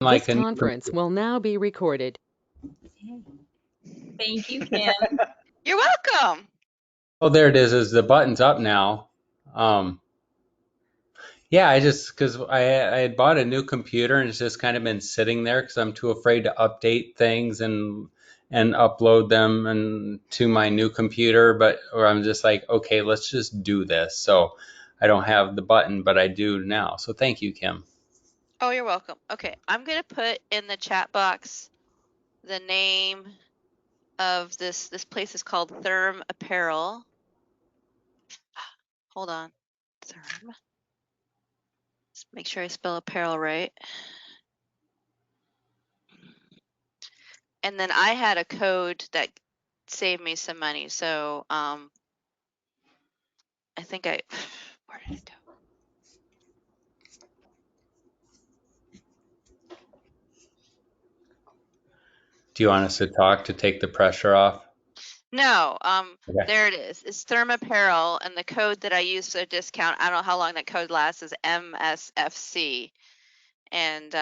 Like This conference will now be recorded. Thank you, Kim. You're welcome. oh, there it is the button's up now. Yeah, because I had bought a new computer and it's just kind of been sitting there because I'm too afraid to update things and upload them and to my new computer. Or I'm just like, okay, let's just do this. So I don't have the button, but I do now. So thank you, Kim. Oh, you're welcome. Okay, I'm gonna put in the chat box the name of this place is called Therm Apparel. Hold on. Therm. Let's make sure I spell apparel right. And then I had a code that saved me some money. So I think where did it go? Do you want us to talk to take the pressure off? No, Okay. there it is. It's Therm Apparel, and the code that I use for a discount, I don't know how long that code lasts, is MSFC. And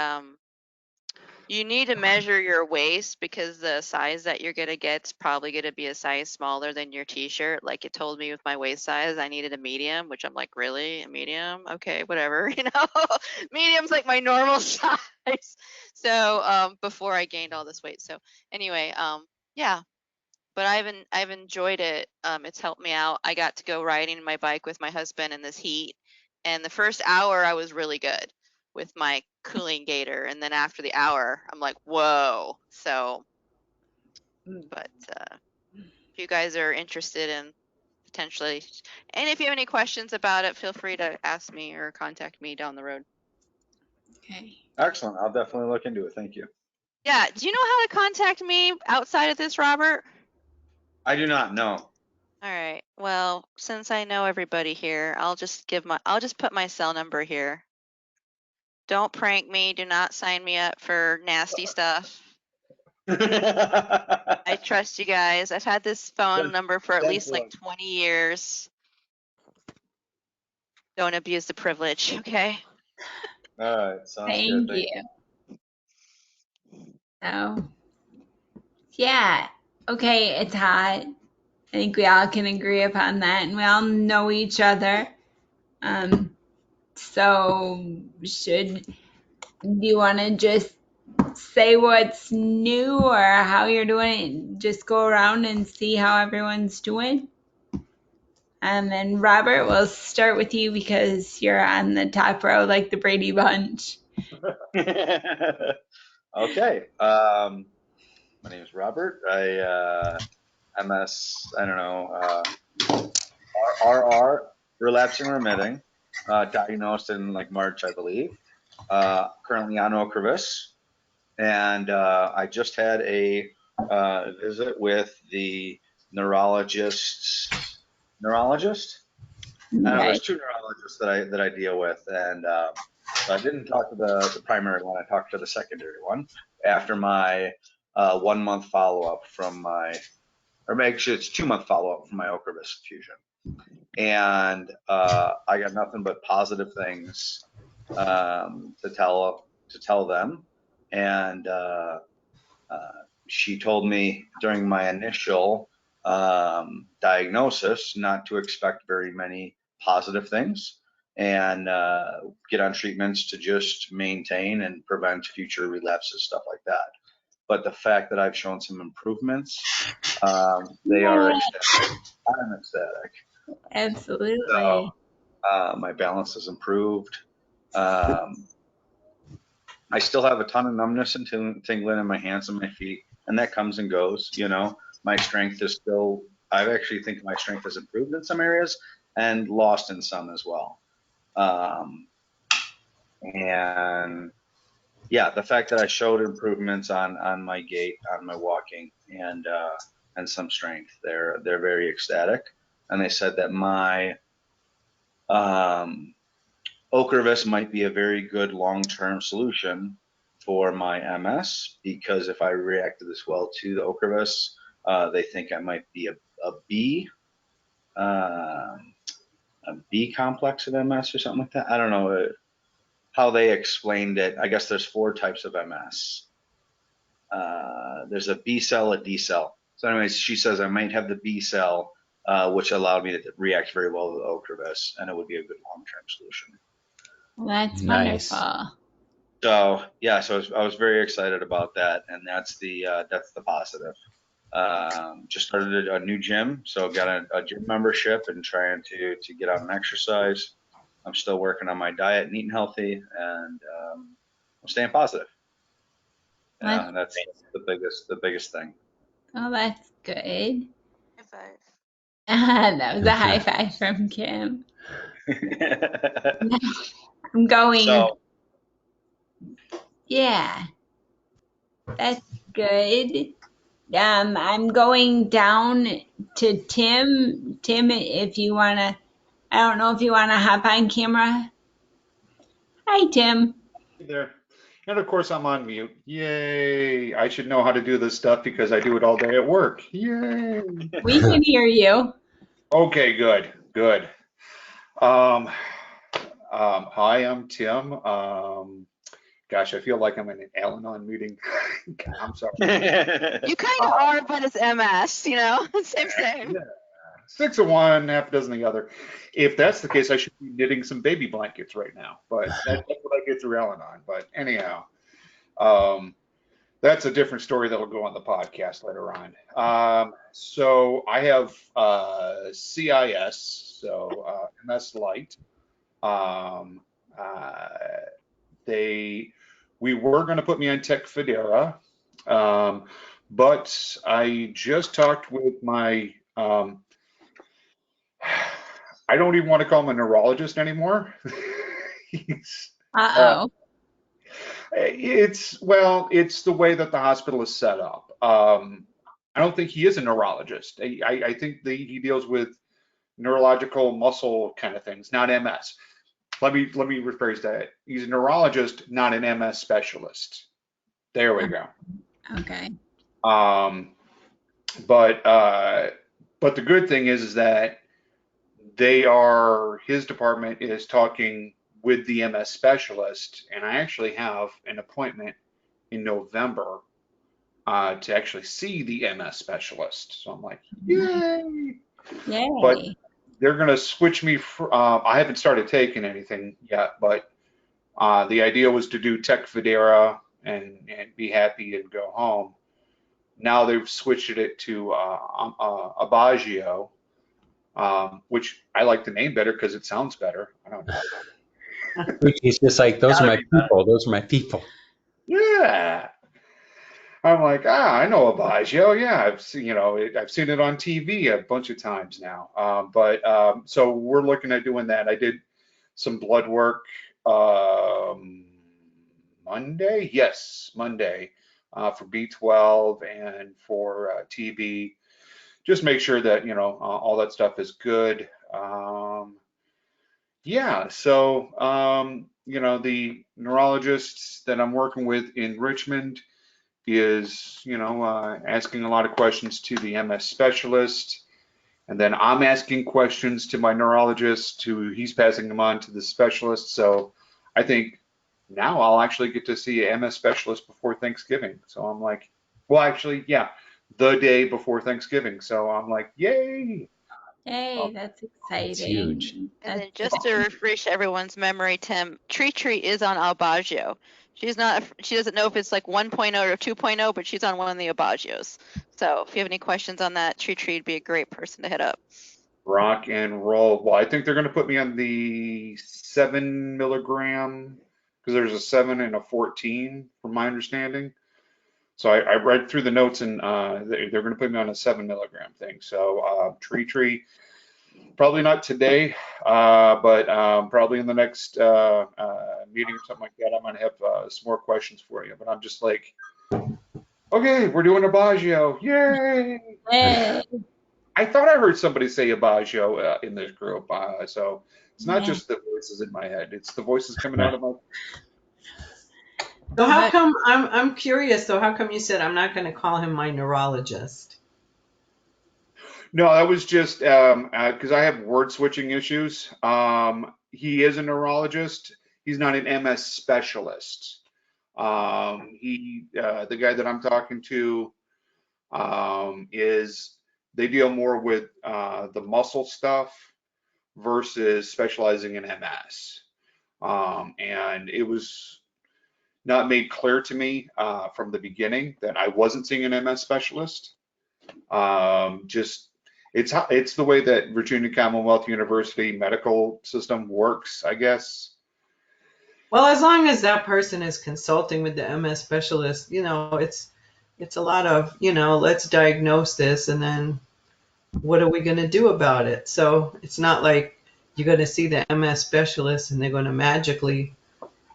you need to measure your waist because the size that you're gonna get is probably gonna be a size smaller than your t-shirt. Like it told me with my waist size, I needed a medium, which I'm like, really? A medium? Okay, whatever, you know? Medium's like my normal size. So before I gained all this weight. So anyway, yeah. But I've enjoyed it. It's helped me out. I got to go riding my bike with my husband in this heat, and the first hour I was really good with my cooling gaiter, and then after the hour, I'm like, whoa. So, but if you guys are interested in potentially, and if you have any questions about it, feel free to ask me or contact me down the road. Okay. Excellent. I'll definitely look into it. Thank you. Yeah. Do you know how to contact me outside of this, Robert? I do not know. All right. Well, since I know everybody here, I'll just put my cell number here. Don't prank me. Do not sign me up for nasty stuff. I trust you guys. I've had this phone number for at least like 20 years. Don't abuse the privilege, okay? All right. Sounds Thank good. you. So, yeah. Okay, it's hot. I think we all can agree upon that, and we all know each other. So do you want to just say what's new or how you're doing it? Just go around and see how everyone's doing. And then Robert, we'll start with you because you're on the top row like the Brady Bunch. Okay. My name is Robert. MS, I don't know, RR, relapsing remitting, diagnosed in like March, I believe. Currently on Ocrevus. And I just had a visit with the neurologist. I don't know, there's two neurologists that I deal with, and so I didn't talk to the primary one. I talked to the secondary one after my 1 month follow up from my, or actually it's 2 month follow up from my Ocrevus infusion, and I got nothing but positive things to tell them, and she told me during my initial diagnosis not to expect very many positive things and get on treatments to just maintain and prevent future relapses, stuff like that. But the fact that I've shown some improvements, they are ecstatic. I'm ecstatic. Absolutely. So my balance has improved. I still have a ton of numbness and tingling in my hands and my feet, and that comes and goes. You know, my strength is still, I actually think my strength has improved in some areas and lost in some as well. And yeah, the fact that I showed improvements on my gait, on my walking, and some strength, they're very ecstatic. And they said that my Ocrevus might be a very good long-term solution for my MS, because if I reacted this well to the Ocrevus, they think I might be a B complex of MS or something like that. I don't know. how they explained it. I guess there's 4 types of MS. There's a B cell, a D cell. So anyways, she says I might have the B cell, which allowed me to react very well with Ocrevus, and it would be a good long-term solution. Well, that's Nice. wonderful. So yeah, so I was very excited about that, and that's the positive. Just started a new gym, so got a gym membership and trying to get out and exercise. I'm still working on my diet and eating healthy, and I'm staying positive. That's, And that's the biggest thing. oh, that's good. High five. That was a high five from Kim. I'm going. So Yeah, that's good. I'm going down to Tim. Tim, if you wanna, I don't know if you wanna hop on camera. Hi, Tim. Hey there. And of course, I'm on mute. Yay. I should know how to do this stuff because I do it all day at work. Yay. We can hear you. Okay, good, good. Hi, I'm Tim. Gosh, I feel like I'm in an Al-Anon meeting. I'm sorry. You kind of are, but it's MS, you know? Same. Yeah. 6 of one, half a dozen of the other. If that's the case, I should be knitting some baby blankets right now. But that's what I get through Al-Anon. But anyhow, that's a different story that'll go on the podcast later on. So I have CIS, so MS Light. We were going to put me on Tecfidera, but I just talked with my I don't even want to call him a neurologist anymore. It's the way that the hospital is set up. I don't think he is a neurologist. I think he deals with neurological muscle kind of things, not MS. Let me rephrase that. He's a neurologist, not an MS specialist. There we go. Okay. But the good thing is that his department is talking with the MS specialist, and I actually have an appointment in November to actually see the MS specialist. So I'm like, yay! Yay. But they're going to switch me. I haven't started taking anything yet, but the idea was to do Tecfidera and be happy and go home. Now they've switched it to Aubagio, which I like the name better because it sounds better. I don't know. He's just like, those are my people. Those are my people. Yeah. I'm like, I know Aubagio. Yeah, I've seen it on TV a bunch of times now. So we're looking at doing that. I did some blood work Monday. Yes, Monday for B12 and for TB. Just make sure that all that stuff is good. Yeah, so the neurologist that I'm working with in Richmond is asking a lot of questions to the MS specialist, and then I'm asking questions to my neurologist he's passing them on to the specialist. So I think now I'll actually get to see a MS specialist before Thanksgiving. So I'm like, well, actually, yeah, the day before Thanksgiving. So I'm like, yay. Hey, that's exciting. It's huge. And then just to refresh everyone's memory, Tim, Tree is on Aubagio. She doesn't know if it's like 1.0 or 2.0, but she's on one of the Aubagios. So if you have any questions on that, Tree would be a great person to hit up. Rock and roll. Well, I think they're going to put me on the 7 milligram because there's a 7 and a 14 from my understanding. So I read through the notes, and they're going to put me on a 7 milligram thing. So Tree, probably not today, but probably in the next meeting or something like that, I'm going to have some more questions for you. But I'm just like, okay, we're doing Aubagio. Yay! Hey. I thought I heard somebody say Aubagio in this group. So it's not just the voices in my head. It's the voices coming out of my... So how come, I'm curious, so how come you said I'm not going to call him my neurologist? No, that was just because I have word switching issues. He is a neurologist. he's not an MS specialist. The guy that I'm talking to is they deal more with the muscle stuff versus specializing in MS. And it was not made clear to me from the beginning that I wasn't seeing an MS specialist. Just it's the way that Virginia Commonwealth University medical system works, I guess. Well, as long as that person is consulting with the MS specialist, it's a lot of, let's diagnose this and then what are we going to do about it? So it's not like you're going to see the MS specialist and they're going to magically,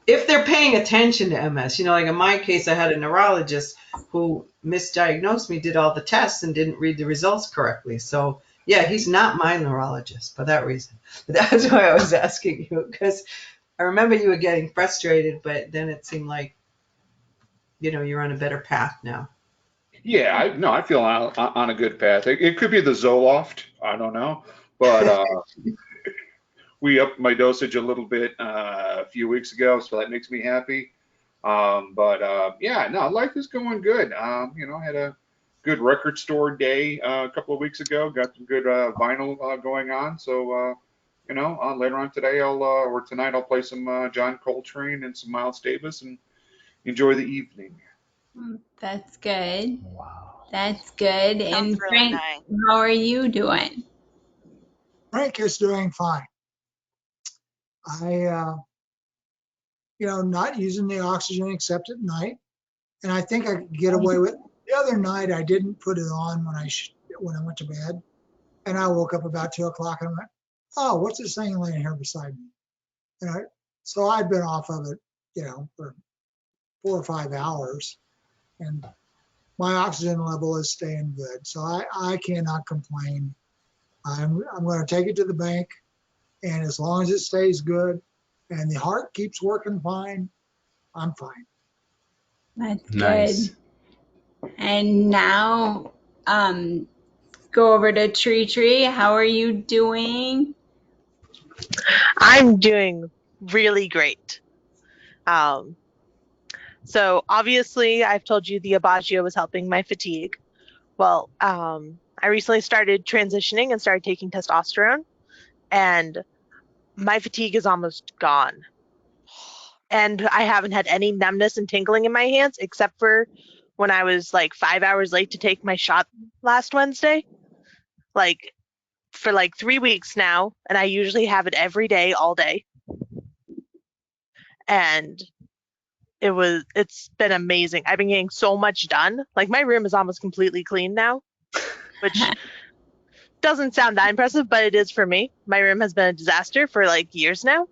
if they're paying attention to MS, like in my case, I had a neurologist who misdiagnosed me, did all the tests and didn't read the results correctly. So yeah, he's not my neurologist for that reason. But that's why I was asking you, because I remember you were getting frustrated, but then it seemed like, you're on a better path now. Yeah, I feel on a good path. It could be the Zoloft, I don't know, but we upped my dosage a little bit a few weeks ago, so that makes me happy. Yeah, no, life is going good. I had a good record store day a couple of weeks ago. Got some good vinyl going on. So, later on today, or tonight, I'll play some John Coltrane and some Miles Davis and enjoy the evening. That's good. Wow. That's good. Sounds And really Frank, nice. how are you doing? Frank is doing fine. I, not using the oxygen except at night, and I think I could get away with. The other night I didn't put it on when I went to bed, and I woke up about 2 o'clock and I went, "Oh, what's this thing laying here beside me?" So I'd been off of it, for 4 or 5 hours, and my oxygen level is staying good. So I cannot complain. I'm going to take it to the bank, and as long as it stays good and the heart keeps working fine, I'm fine. That's Nice. good. And now, go over to Tree. How are you doing? I'm doing really great. So obviously I've told you the Abagio was helping my fatigue. Well, I recently started transitioning and started taking testosterone, and my fatigue is almost gone. And I haven't had any numbness and tingling in my hands except for when I was like 5 hours late to take my shot last Wednesday. Like for like 3 weeks now, and I usually have it every day, all day. And it's been amazing. I've been getting so much done. Like my room is almost completely clean now, which doesn't sound that impressive, but it is for me. My room has been a disaster for like years now.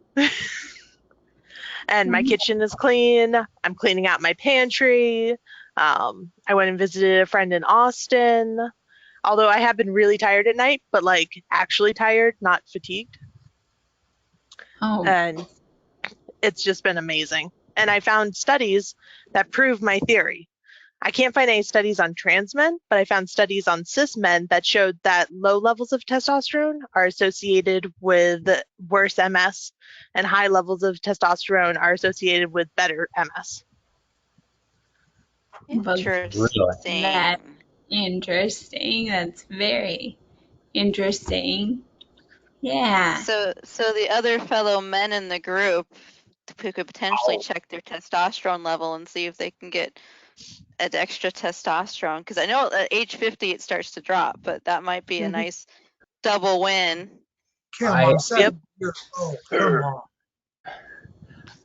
And my kitchen is clean. I'm cleaning out my pantry. I went and visited a friend in Austin. Although I have been really tired at night, but like actually tired, not fatigued. Oh, And it's just been amazing. And I found studies that prove my theory. I can't find any studies on trans men, but I found studies on cis men that showed that low levels of testosterone are associated with worse MS, and high levels of testosterone are associated with better MS. Interesting. that's interesting. That's very interesting. Yeah. So the other fellow men in the group who could potentially check their testosterone level and see if they can get an extra testosterone, because I know at age 50 it starts to drop, but that might be a nice double win. Come on, 7 years old. Come on.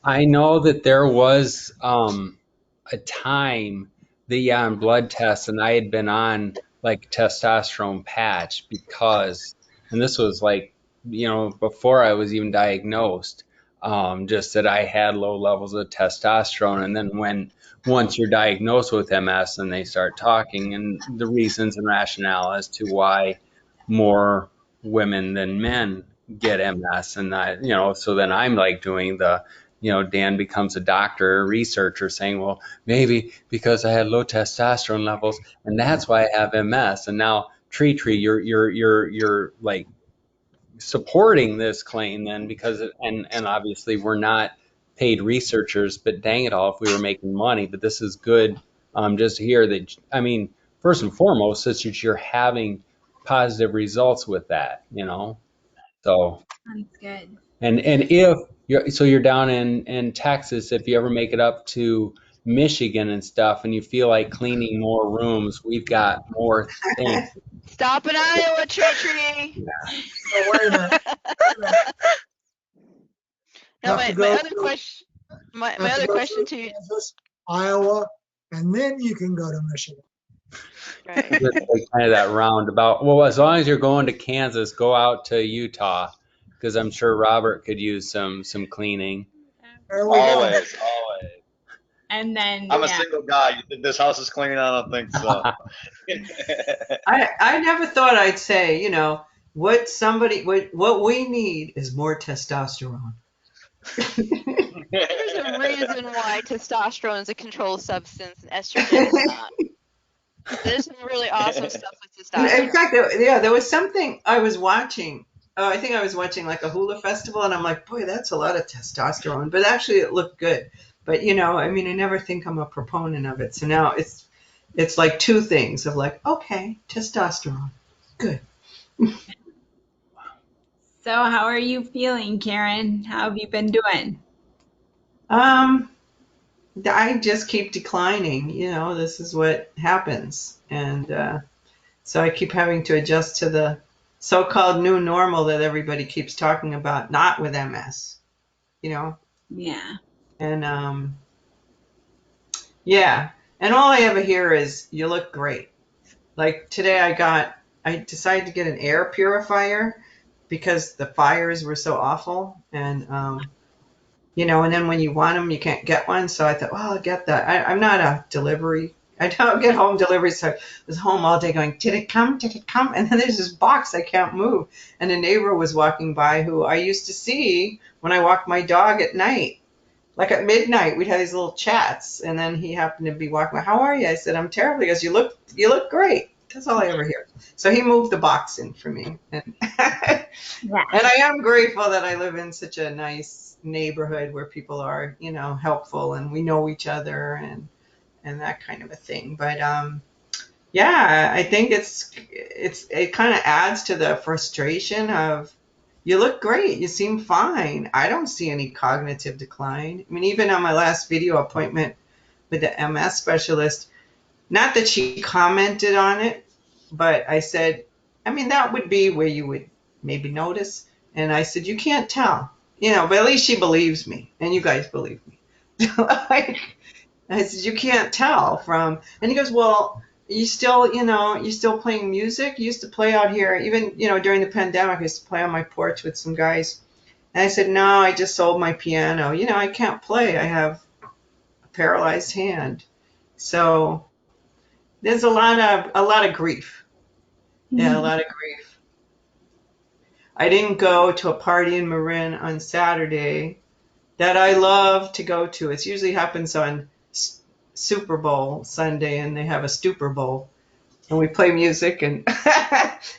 I know that there was a time the on blood tests, and I had been on like testosterone patch because, and this was like, before I was even diagnosed, just that I had low levels of testosterone. And then once you're diagnosed with MS, and they start talking and the reasons and rationale as to why more women than men get MS, and so then I'm like doing the, Dan becomes a doctor, a researcher, saying, well, maybe because I had low testosterone levels, and that's why I have MS. And now, Tree, you're like supporting this claim then, because and obviously we're not paid researchers, but dang it all if we were making money. But this is good, just to hear that. I mean, first and foremost, it's that you're having positive results with that, you know. So Sounds good. and if you're down in Texas, if you ever make it up to Michigan and stuff, and you feel like cleaning more rooms, we've got more things. Stop in Iowa, tree. Oh, wait a minute. Now, Have to my go other question, my have to other go question through to you, Kansas, Iowa, and then you can go to Michigan. right? Just like kind of that roundabout. Well, as long as you're going to Kansas, go out to Utah, because I'm sure Robert could use some cleaning. There we go. Always. And then, I'm a yeah. single guy. You think this house is clean? I don't think so. I never thought I'd say, you know, what we need is more testosterone. There's a reason why testosterone is a controlled substance and estrogen is not. There's some really awesome stuff with In testosterone. fact, there was something I was watching. I think I was watching like a hula festival, and I'm like, boy, that's a lot of testosterone. But actually, it looked good. But you know, I mean, I never think I'm a proponent of it. So now it's like two things of like, okay, testosterone, good. So how are you feeling, Karen? How have you been doing? I just keep declining. You know, this is what happens, and so I keep having to adjust to the so-called new normal that everybody keeps talking about, not with MS. You know, Yeah. and yeah, and all I ever hear is you look great. Like today I decided to get an air purifier because the fires were so awful, and you know, and then when you want them, you can't get one. So I thought, well, I'll get that. I'm not a delivery. I don't get home delivery. So I was home all day going, did it come? Did it come? And then there's this box I can't move. And a neighbor was walking by who I used to see when I walked my dog at night. Like at midnight, we'd have these little chats. And then he happened to be walking by, how are you? I said, I'm terrible. He goes, you look great. That's all I ever hear. So he moved the box in for me. And Yeah. and I am grateful that I live in such a nice neighborhood where people are, you know, helpful and we know each other and that kind of a thing. But yeah, I think it kind of adds to the frustration of you look great, you seem fine. I don't see any cognitive decline. I mean, even on my last video appointment with the MS specialist, not that she commented on it, but I said, I mean, that would be where you would maybe notice. And I said, you can't tell, you know, but at least she believes me and you guys believe me. Like, I said, you can't tell from, and he goes, well, you still, you know, you still playing music? You used to play out here, even, you know, during the pandemic, I used to play on my porch with some guys. And I said, no, I just sold my piano. You know, I can't play. I have a paralyzed hand. So there's a lot of grief. Yeah, a lot of grief. I didn't go to a party in Marin on Saturday that I love to go to. It usually happens on Super Bowl Sunday, and they have a stupor bowl, and we play music, and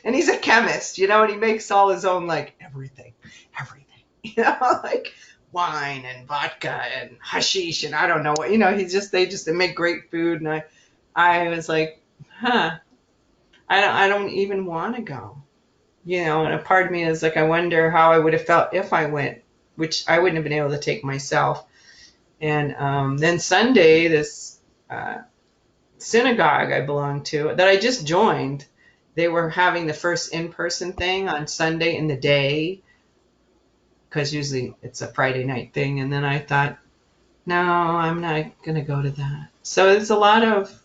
and he's a chemist, you know, and he makes all his own like everything, you know, like wine and vodka and hashish and I don't know what, you know. They make great food, and I was like, huh, I don't even want to go, you know. And a part of me is like, I wonder how I would have felt if I went, which I wouldn't have been able to take myself. And then Sunday, this synagogue I belonged to that I just joined, they were having the first in-person thing on Sunday in the day, because usually it's a Friday night thing. And then I thought, no, I'm not going to go to that. So it's a lot of,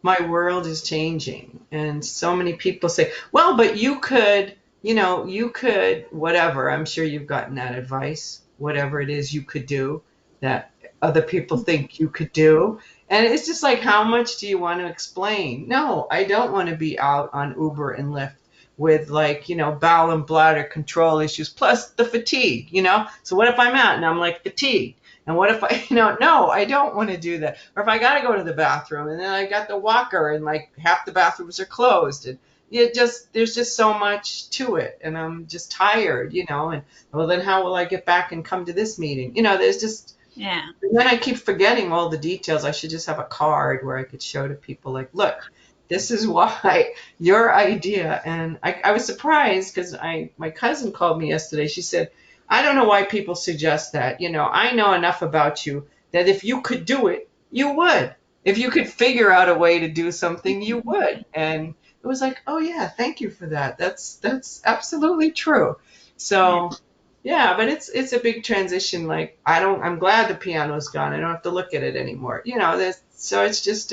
my world is changing. And so many people say, well, but you could, you know, you could, whatever. I'm sure you've gotten that advice, whatever it is you could do that other people think you could do. And it's just like, how much do you want to explain? No, I don't want to be out on Uber and Lyft with like, you know, bowel and bladder control issues, plus the fatigue, you know? So what if I'm out and I'm like fatigued? And what if I, you know, no, I don't want to do that. Or if I got to go to the bathroom and then I got the walker and like half the bathrooms are closed. And, there's just so much to it, and I'm just tired, and well, then how will I get back and come to this meeting? There's just, Yeah. and then I keep forgetting all the details. I should just have a card where I could show to people, like, look, this is why your idea. And I was surprised because my cousin called me yesterday. She said, I don't know why people suggest that. I know enough about you that if you could do it, you would. If you could figure out a way to do something, you would. And it was like, oh yeah, thank you for that. That's absolutely true. So yeah, but it's a big transition. Like, I'm glad the piano's gone. I don't have to look at it anymore. So it's just,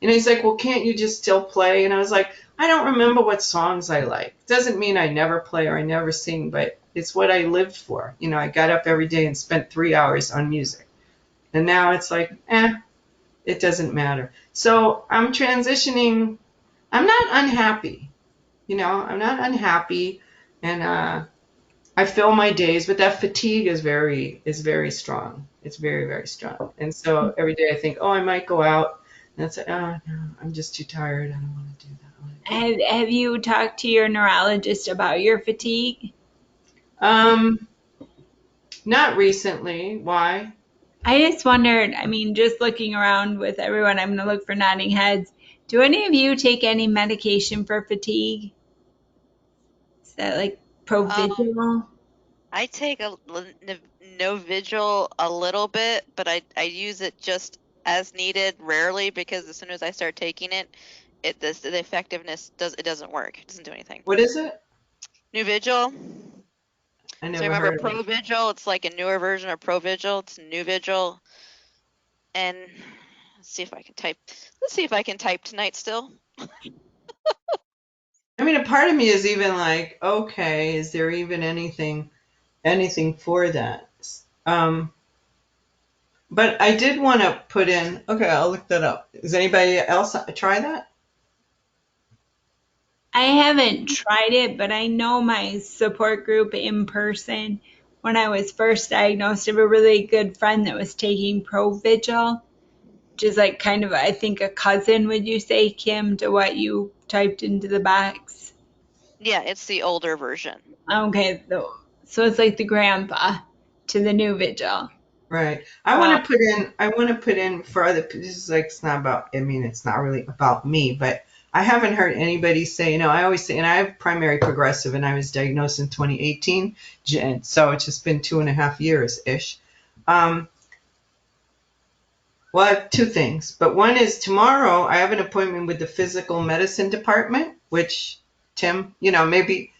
he's like, well, can't you just still play? And I was like, I don't remember what songs I like. Doesn't mean I never play or I never sing, but it's what I lived for. I got up every day and spent 3 hours on music. And now it's like, it doesn't matter. So I'm transitioning. I'm not unhappy. I'm not unhappy. And, I fill my days, but that fatigue is very strong. It's very, very strong. And so every day I think, oh, I might go out. And it's like, oh, no, I'm just too tired. I don't want to do that. Have you talked to your neurologist about your fatigue? Not recently. Why? I just wondered, just looking around with everyone, I'm going to look for nodding heads. Do any of you take any medication for fatigue? Is that like Provigil? I take no vigil a little bit, but I use it just as needed, rarely, because as soon as I start taking it, the effectiveness doesn't work. It doesn't do anything. What is it? New vigil. I So never remember heard of it. Provigil? It's like a newer version of Provigil. It's new vigil. And let's see if I can type. Let's see if I can type tonight still. A part of me is even like, okay, is there even anything for that? But I did want to put in, okay, I'll look that up. Does anybody else try that? I haven't tried it, but I know my support group in person. When I was first diagnosed, I have a really good friend that was taking Provigil, which is like kind of, I think, a cousin, would you say, Kim, to what you typed into the box? Yeah, it's the older version. Okay, so it's like the grandpa to the new vigil. Right. I want to put in for other, this is like, it's not about, it's not really about me, but I haven't heard anybody say, I always say, and I have primary progressive and I was diagnosed in 2018. So it's just been 2.5 years-ish. Well, I have two things, but one is tomorrow I have an appointment with the physical medicine department, which Tim, maybe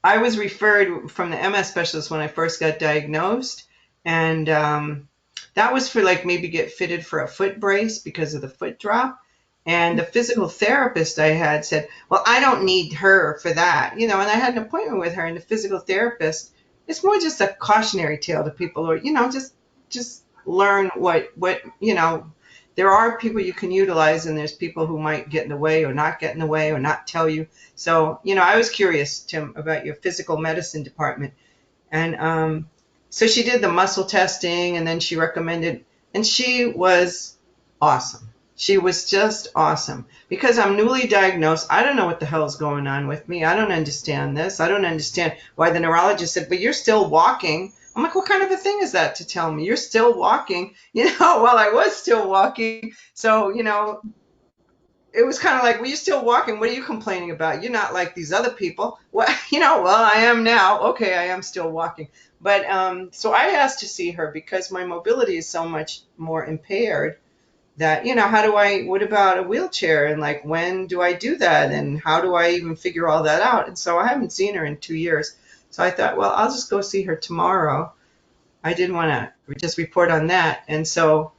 I was referred from the MS specialist when I first got diagnosed, and that was for like maybe get fitted for a foot brace because of the foot drop. And the physical therapist I had said, well, I don't need her for that, and I had an appointment with her, and the physical therapist, it's more just a cautionary tale to people, or, just learn what, there are people you can utilize, and there's people who might get in the way or not get in the way or not tell you. So, I was curious, Tim, about your physical medicine department. And so she did the muscle testing, and then she recommended, and she was awesome. She was just awesome. Because I'm newly diagnosed, I don't know what the hell is going on with me. I don't understand this. I don't understand why the neurologist said, but you're still walking. I'm like, what kind of a thing is that to tell me? You're still walking, well, I was still walking. So, it was kind of like, well, you're still walking. What are you complaining about? You're not like these other people. Well, well, I am now. Okay, I am still walking. But so I asked to see her because my mobility is so much more impaired that, what about a wheelchair? And like, when do I do that? And how do I even figure all that out? And so I haven't seen her in 2 years. So I thought, well, I'll just go see her tomorrow. I did want to just report on that. And so,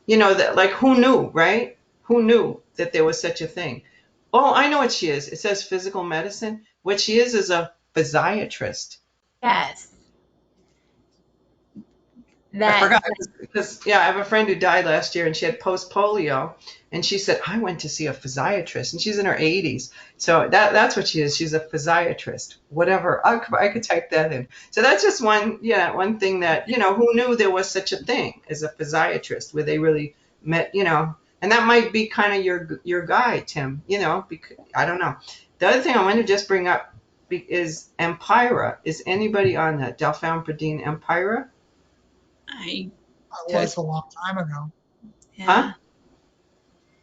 that, like, who knew, right? Who knew that there was such a thing? Oh, I know what she is. It says physical medicine. What she is a physiatrist. Yes. I forgot because, I have a friend who died last year and she had post-polio. And she said, I went to see a physiatrist. And she's in her 80s. So that's what she is. She's a physiatrist. Whatever. I could type that in. So that's just one thing that, who knew there was such a thing as a physiatrist where they really met, and And that might be kind of your guy, Tim, because I don't know. The other thing I want to just bring up is Empira. Is anybody on that? Dalfampridine Empira? I, I was a long time ago. Huh? yeah,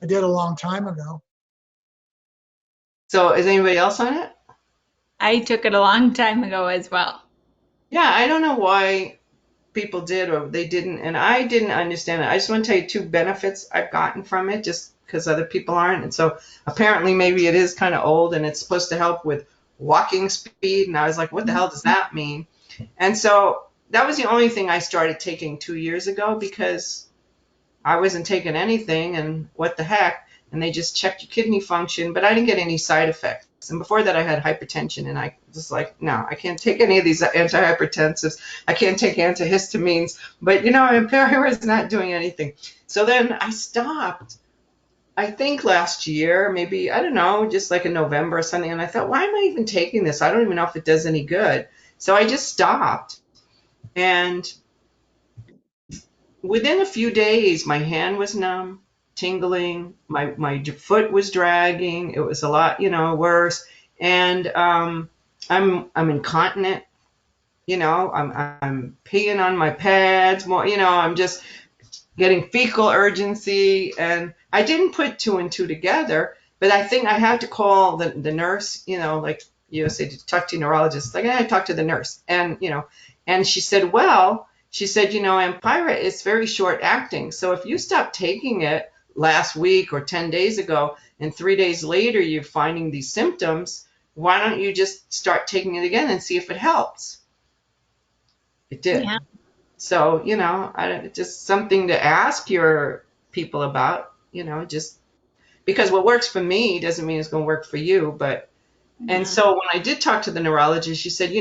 I did a long time ago. So is anybody else on it? I took it a long time ago as well. Yeah, I don't know why people did or they didn't, and I didn't understand it. I just want to tell you two benefits I've gotten from it, just because other people aren't. And so apparently maybe it is kind of old and it's supposed to help with walking speed. And I was like, what the hell does that mean? And so that was the only thing I started taking 2 years ago because I wasn't taking anything and what the heck. And they just checked your kidney function, but I didn't get any side effects. And before that, I had hypertension, and I was like, no, I can't take any of these antihypertensives. I can't take antihistamines. But, Empira is not doing anything. So then I stopped, I think last year, maybe, I don't know, just like in November or something. And I thought, why am I even taking this? I don't even know if it does any good. So I just stopped. And within a few days, my hand was numb, tingling, my foot was dragging. It was a lot, worse. And I'm incontinent. I'm peeing on my pads more. I'm just getting fecal urgency. And I didn't put two and two together, but I think I had to call the nurse. Like you say, to talk to your neurologist. Like I talked to the nurse, and and she said, well. She said, Empira is very short acting. So if you stop taking it last week or 10 days ago and 3 days later you're finding these symptoms, why don't you just start taking it again and see if it helps? It did. Yeah. So, just something to ask your people about, just because what works for me doesn't mean it's going to work for you. And so when I did talk to the neurologist, she said,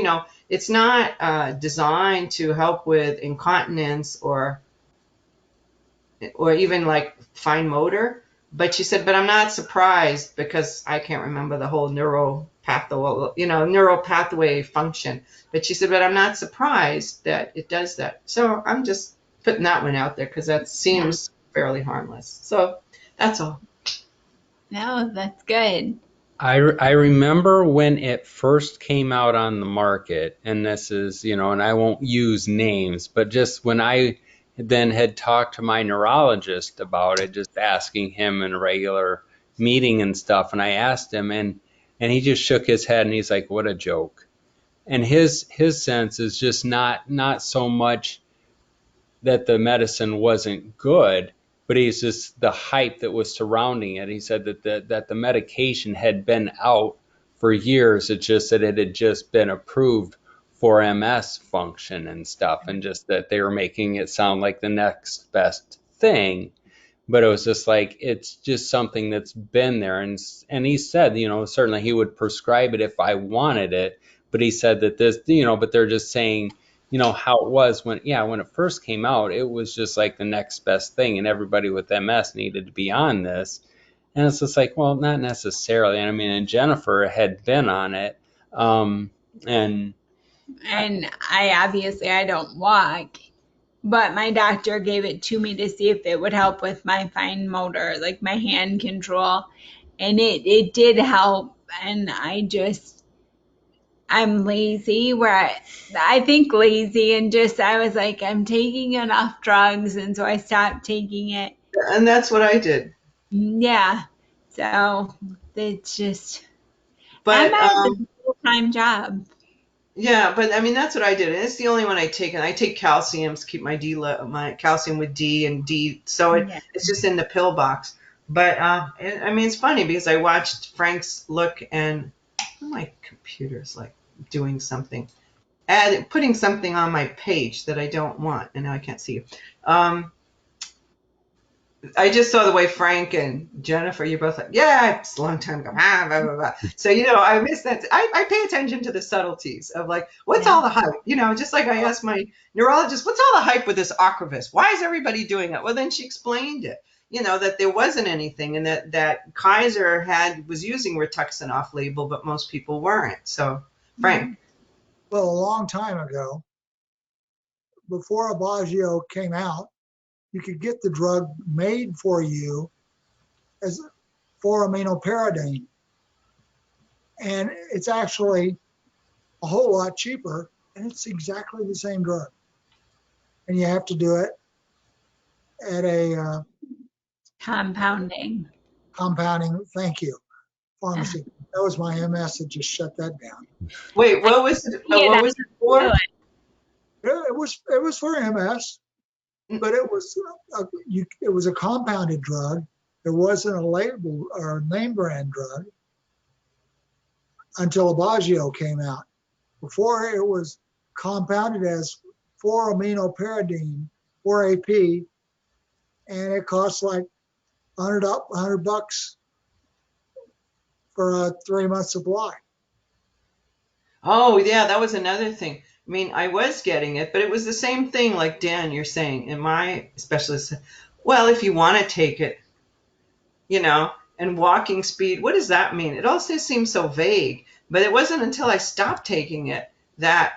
it's not designed to help with incontinence or even like fine motor. But she said, but I'm not surprised because I can't remember the whole neural pathway function. But she said, but I'm not surprised that it does that. So I'm just putting that one out there because that seems fairly harmless. So that's all. No, that's good. I remember when it first came out on the market, and this is, and I won't use names, but just when I then had talked to my neurologist about it, just asking him in a regular meeting and stuff, and I asked him, and he just shook his head, and he's like, "What a joke." And his sense is just not so much that the medicine wasn't good, but he's just the hype that was surrounding it. He said that the medication had been out for years. It's just that it had just been approved for MS function and stuff, and just that they were making it sound like the next best thing. But it was just like, it's just something that's been there. And he said, certainly he would prescribe it if I wanted it. But he said that this, but they're just saying, how it was when it first came out, it was just like the next best thing. And everybody with MS needed to be on this. And it's just like, well, not necessarily. I mean, and Jennifer had been on it. And I don't walk, but my doctor gave it to me to see if it would help with my fine motor, like my hand control. And it did help. And I'm lazy I think lazy and I was like, I'm taking enough drugs. And so I stopped taking it. And that's what I did. Yeah. So it's just, But MS is a full-time job. yeah, but I mean that's what I did, and it's the only one I take. And I take calcium to keep my calcium with D and D, so it's just in the pill box. But I mean it's funny because I watched Frank's look, and my computer's like doing something, putting something on my page that I don't want, and now I can't see you. I just saw the way Frank and Jennifer, you're both like, yeah, it's a long time ago. Blah, blah, blah. So, I miss that. I pay attention to the subtleties of like, what's all the hype? Just like I asked my neurologist, what's all the hype with this Ocrevus? Why is everybody doing it? Well, then she explained it, that there wasn't anything, and that Kaiser was using Rituxan off label, but most people weren't. So, Frank. Well, a long time ago, before Abagio came out, you could get the drug made for you as 4-aminopyridine. And it's actually a whole lot cheaper, and it's exactly the same drug. And you have to do it at a Compounding. compounding, thank you, pharmacy. That was my MS that just shut that down. Wait, what was it? What was it for? It was for MS, but it was a compounded drug. It wasn't a label or name brand drug until Aubagio came out. Before it was compounded as 4-aminopyridine, 4-AP, and it costs like $100 for a 3-month supply. Oh, yeah, that was another thing. I mean, I was getting it, but it was the same thing like Dan, you're saying. And my specialist said, well, if you want to take it, and walking speed, what does that mean? It also seems so vague. But it wasn't until I stopped taking it that,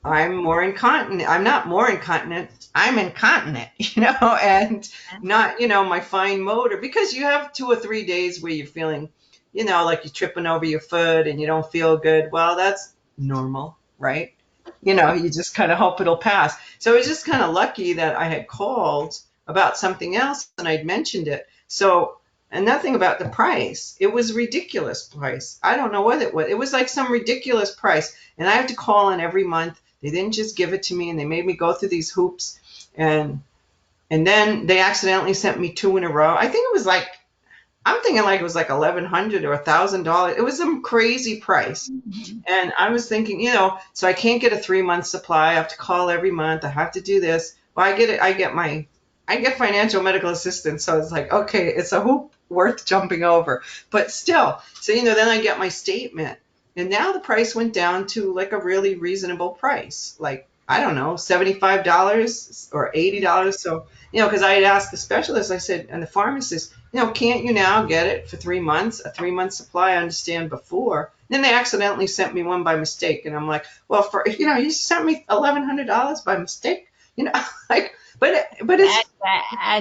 I'm more incontinent. I'm not more incontinent. I'm incontinent, and not, my fine motor. Because you have 2 or 3 days where you're feeling, like you're tripping over your foot and you don't feel good. Well, that's normal, right? You just kind of hope it'll pass. So I was just kind of lucky that I had called about something else and I'd mentioned it. So, and nothing about the price. It was a ridiculous price. I don't know what it was. It was like some ridiculous price. And I have to call in every month. They didn't just give it to me and they made me go through these hoops. And then they accidentally sent me 2 in a row. I think it was like, I'm thinking like it was like $1,100 or $1,000. It was some crazy price. And I was thinking, so I can't get a 3-month supply. I have to call every month. I have to do this. Well, I get financial medical assistance. So it's like, okay, it's a hoop worth jumping over. But still, so, then I get my statement. And now the price went down to like a really reasonable price. Like, I don't know, $75 or $80. So, because I had asked the specialist, I said, and the pharmacist, can't you now get it for 3 months, a 3-month supply? I understand before. And then they accidentally sent me one by mistake. And I'm like, well, you sent me $1,100 by mistake, like, but it's,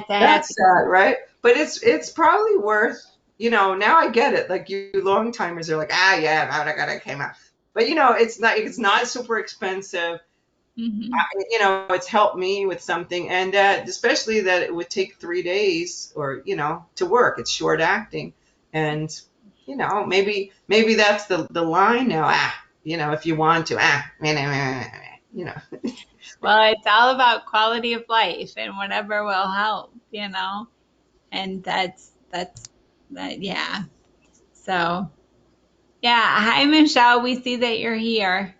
that's sad, right? But it's probably worth, now I get it. Like you long timers are like, yeah, I got it came out. But it's not super expensive. It's helped me with something, and especially that it would take 3 days or, to work. It's short acting. And, maybe that's the line now. If you want to, Well, it's all about quality of life and whatever will help, and that's that, yeah. So, yeah. Hi, Michelle. We see that you're here.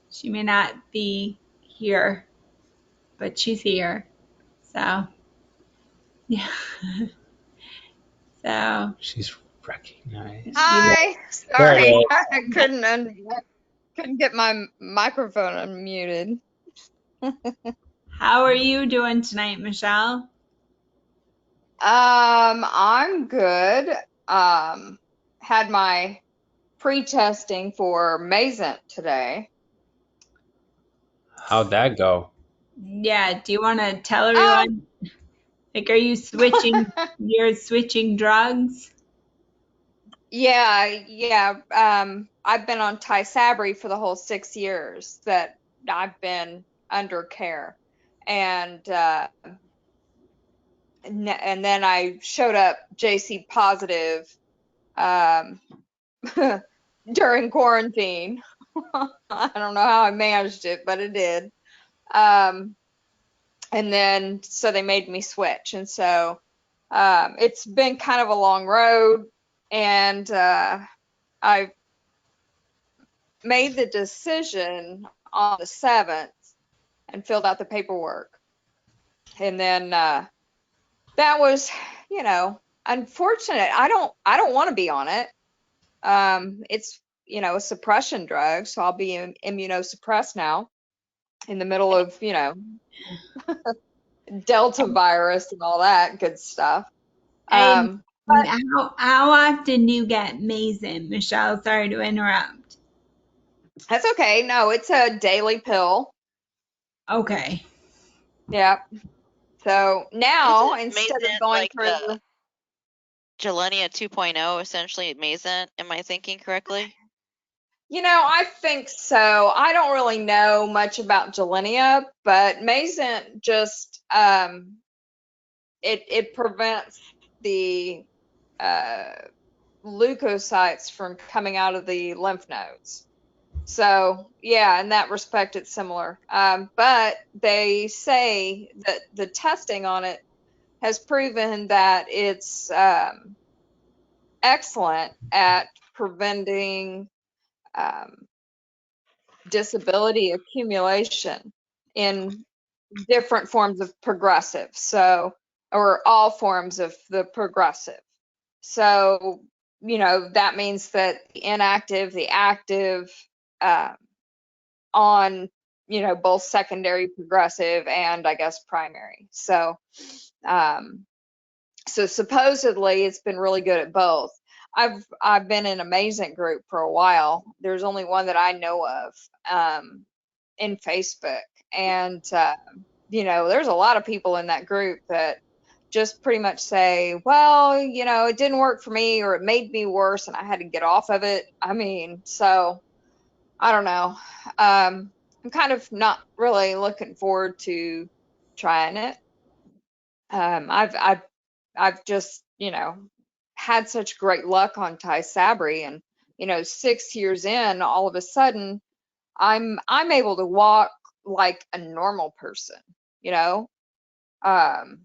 She may not be here, but she's here. So, yeah. So, She's recognized. Hi. There it Sorry, is. I couldn't get my microphone unmuted. how are you doing tonight, Michelle? I'm good. Had my pre-testing for Mayzent today. How'd that go? Yeah. Do you want to tell everyone? Like, are you switching? You're switching drugs? Yeah. I've been on Tysabri for the whole 6 years that I've been under care, and then I showed up JC positive during quarantine. I don't know how I managed it, but it did. And then so they made me switch, and so it's been kind of a long road, and I made the decision on the 7th and filled out the paperwork, and then that was, unfortunate. I don't want to be on it. It's a suppression drug, so I'll be immunosuppressed now in the middle of Delta virus and all that good stuff. And But how often do you get Mayzent, Michelle? Sorry to interrupt. that's okay. No, it's a daily pill. Okay. Yeah. So now, Isn't instead of Mayzent going like through the Gilenia 2.0, essentially Mayzent? Am I thinking correctly? I think so. I don't really know much about Gilenia, but Mayzent just it prevents the uh, leukocytes from coming out of the lymph nodes. So yeah, in that respect, it's similar. But they say that the testing on it has proven that it's excellent at preventing um, disability accumulation in different forms of progressive. So, or all forms of the progressive. So, that means that the inactive, the active, um, on, both secondary progressive and I guess primary. So supposedly it's been really good at both. I've been in Amazing group for a while. There's only one that I know of in Facebook, and there's a lot of people in that group that just pretty much say, well, it didn't work for me, or it made me worse, and I had to get off of it. I mean, so I don't know. I'm kind of not really looking forward to trying it. I've just, had such great luck on Tysabri, and 6 years in, all of a sudden, I'm able to walk like a normal person. You know, um,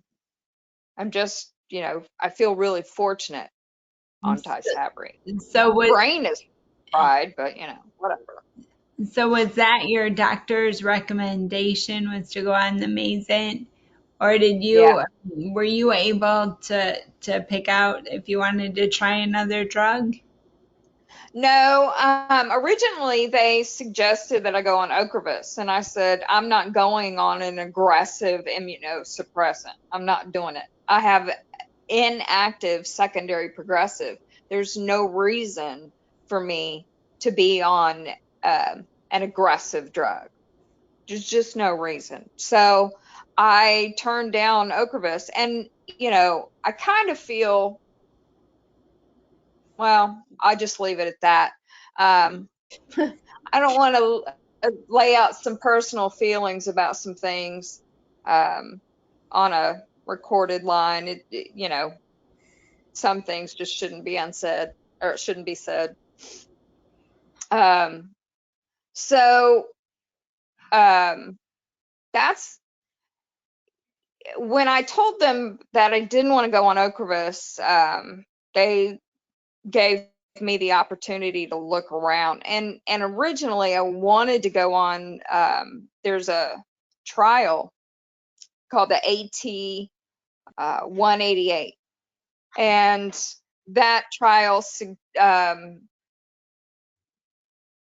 I'm just, I feel really fortunate on Tysabri. So My was brain is fried, but whatever. so was that your doctor's recommendation, was to go on the Mayzent, or Yeah. were you able to pick out if you wanted to try another drug? No, originally they suggested that I go on Ocrevus, and I said, I'm not going on an aggressive immunosuppressant. I'm not doing it. I have inactive secondary progressive. There's no reason for me to be on an aggressive drug. There's just no reason. So I turned down Ocrevus, and I kind of feel, well, I'll just leave it at that. Um, I don't want to lay out some personal feelings about some things on a recorded line. Some things just shouldn't be unsaid, or it shouldn't be said. Um, so that's when I told them that I didn't want to go on Ocrevus. They gave me the opportunity to look around, and originally I wanted to go on. There's a trial called the AT 188, and that trial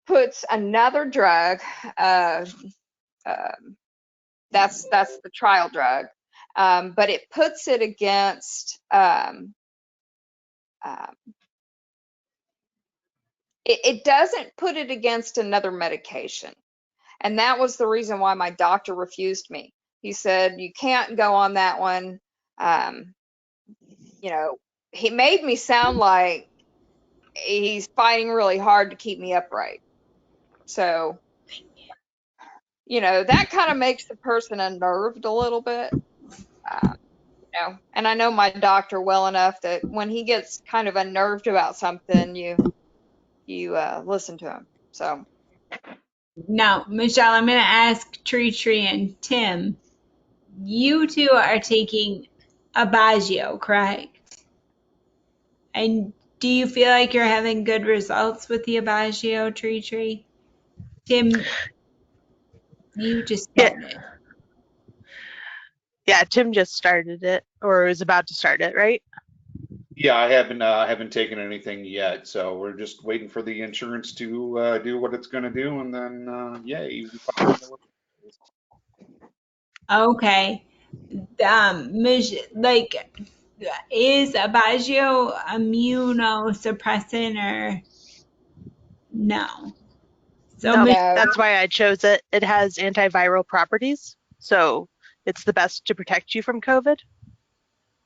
puts another drug. Uh, that's the trial drug, but it puts it against. Um, it doesn't put it against another medication. And that was the reason why my doctor refused me. He said, you can't go on that one. Um, he made me sound like he's fighting really hard to keep me upright. So, that kind of makes the person unnerved a little bit. Um, and I know my doctor well enough that when he gets kind of unnerved about something, you listen to him. So, Now, Michelle, I'm going to ask Tree and Tim. You two are taking Abagio, correct? And do you feel like you're having good results with the Abagio, Tree? Tim, you just Yeah, started. yeah. Tim just started it, or is about to start it, right? Yeah, I haven't taken anything yet, so we're just waiting for the insurance to do what it's going to do, and then yay, we finally know what it is. Okay. Like, is Abagio immunosuppressant or no? So, No, no. that's why I chose it. It has antiviral properties, so it's the best to protect you from COVID.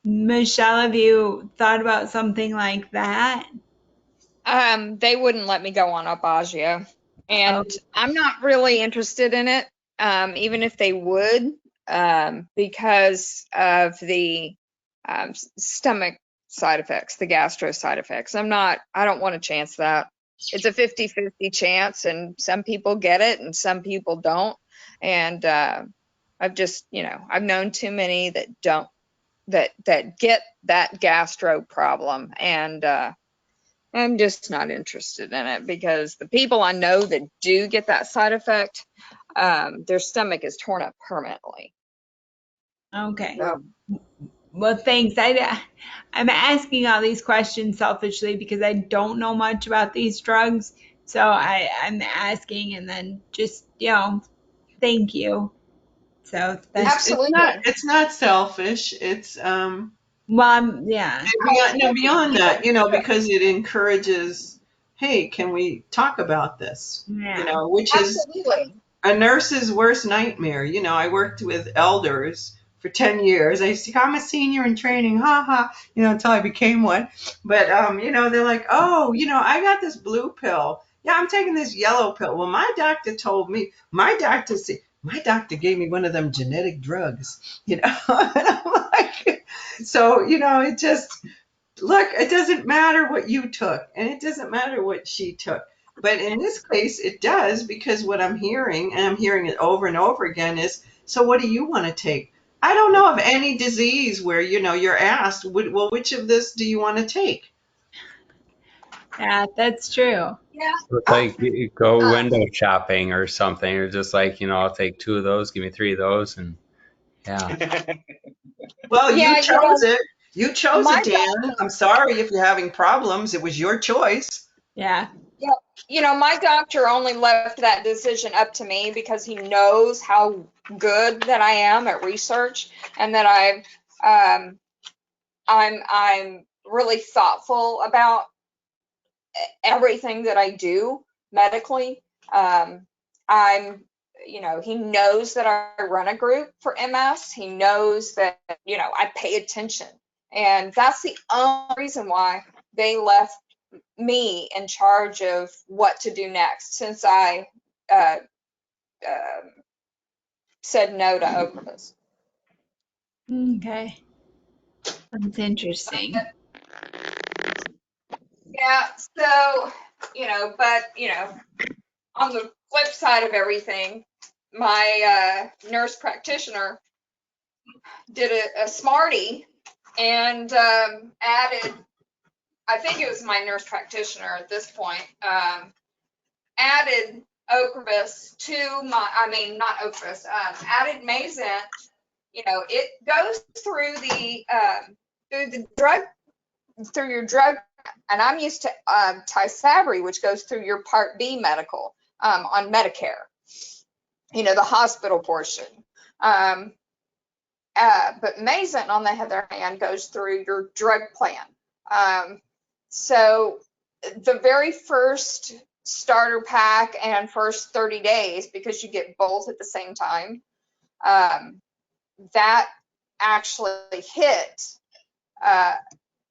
Michelle, have you thought about something like that? They wouldn't let me go on Aubagio, Oh, and I'm not really interested in it, even if they would, because of the stomach side effects, the gastro side effects. I don't want to chance that. It's a 50-50 chance, and some people get it and some people don't. And I've just, I've known too many that don't, that get that gastro problem, and I'm just not interested in it because the people I know that do get that side effect, their stomach is torn up permanently. okay. So, Well, thanks. I'm asking all these questions selfishly because I don't know much about these drugs. So I'm asking, and then just, thank you. So that's, absolutely. It's not selfish. It's yeah. beyond that, because it encourages, hey, can we talk about this? Yeah. Which is Absolutely. a nurse's worst nightmare. I worked with elders for 10 years. I used to, I'm a senior in training, ha ha, until I became one. But, they're like, oh, I got this blue pill. Yeah, I'm taking this yellow pill. Well, my doctor told me, my doctor gave me one of them genetic drugs, and I'm like, so, it just, look, it doesn't matter what you took, and it doesn't matter what she took. But in this case, it does, because what I'm hearing, and I'm hearing it over and over again, is, so what do you want to take? I don't know of any disease where, you're asked, well, which of this do you want to take? Yeah, that's true. Yeah. It's like you go window shopping or something, or just like, I'll take 2 of those, give me 3 of those, and yeah. Well, you Yeah, chose it. You chose my it, Dan. I'm sorry if you're having problems. It was your choice. Yeah. my doctor only left that decision up to me because he knows how good that I am at research, and that I'm really thoughtful about everything that I do medically. I'm, he knows that I run a group for MS. He knows that, I pay attention. And that's the only reason why they left me in charge of what to do next, since I uh, uh, said no to Ocrevus. Okay. That's interesting. Yeah, so, but, on the flip side of everything, my nurse practitioner did a smarty and added, I think it was my nurse practitioner at this point, added Ocrevus to not Ocrevus, added Mazent. It goes through the drug, through your drug, and I'm used to Tysabri, which goes through your Part B medical on Medicare, the hospital portion. But Mazent, on the other hand, goes through your drug plan. So the very first starter pack and first 30 days, because you get both at the same time, that actually hit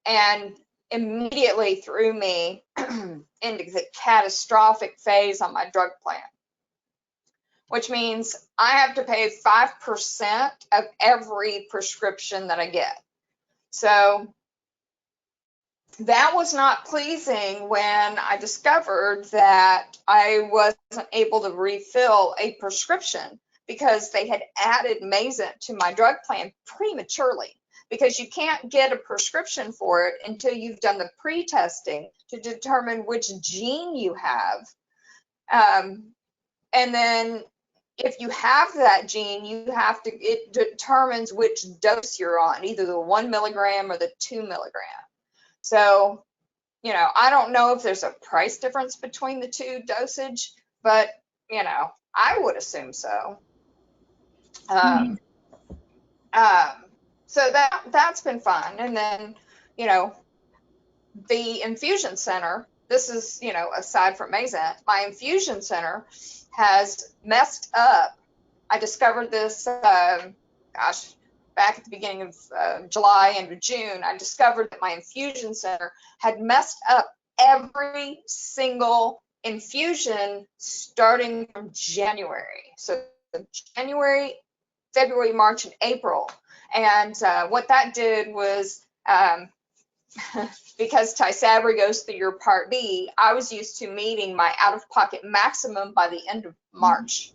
and immediately threw me into the catastrophic phase on my drug plan, which means I have to pay 5% of every prescription that I get. So that was not pleasing when I discovered that I wasn't able to refill a prescription because they had added Mazent to my drug plan prematurely, because you can't get a prescription for it until you've done the pre-testing to determine which gene you have. And then if you have that gene, it determines which dose you're on, either the 1 milligram or the 2 milligram. So, I don't know if there's a price difference between the two dosage, but, I would assume so. So that's been fun. And then, the infusion center, this is, aside from Mazent, my infusion center has messed up. I discovered this gosh, back at the beginning of July and June, I discovered that my infusion center had messed up every single infusion starting from January. So January, February, March, and April. And what that did was, because Tysabri goes through your Part B, I was used to meeting my out-of-pocket maximum by the end of March.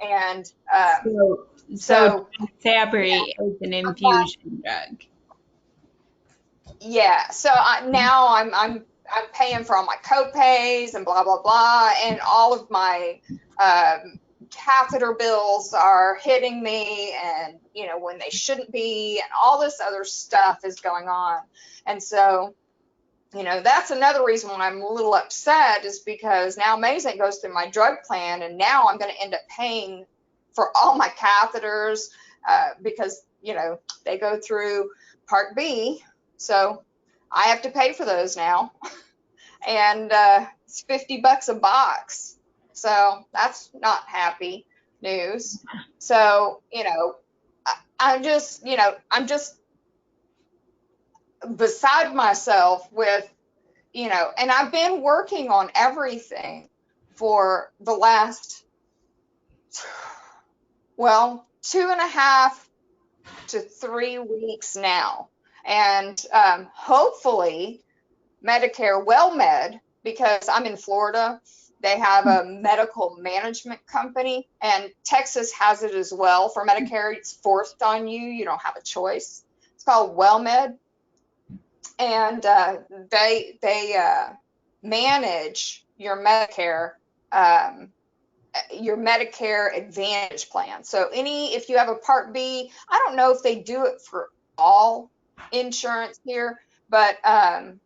And so Tysabri is an infusion drug. Yeah. So now I'm paying for all my co-pays and blah blah blah, and all of my catheter bills are hitting me, and when they shouldn't be, and all this other stuff is going on. And so that's another reason why I'm a little upset, is because now Mazant goes through my drug plan, and now I'm going to end up paying for all my catheters because they go through Part B. So I have to pay for those now. And it's $50 a box. So that's not happy news. So, I'm just beside myself with, and I've been working on everything for the last, 2.5 to 3 weeks now. And hopefully Medicare WellMed, because I'm in Florida, they have a medical management company, and Texas has it as well for Medicare. It's forced on you. You don't have a choice. It's called WellMed. And they manage your Medicare Advantage plan. So if you have a Part B, I don't know if they do it for all insurance here, but under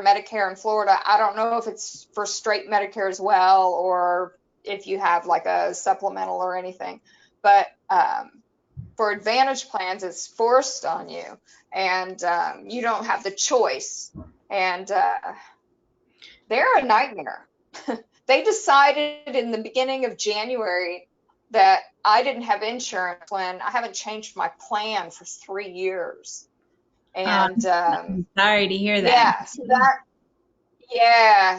Medicare in Florida, I don't know if it's for straight Medicare as well, or if you have like a supplemental or anything. But for Advantage plans, it's forced on you, and you don't have the choice. And they're a nightmare. They decided in the beginning of January that I didn't have insurance when I haven't changed my plan for 3 years. And I'm sorry to hear that.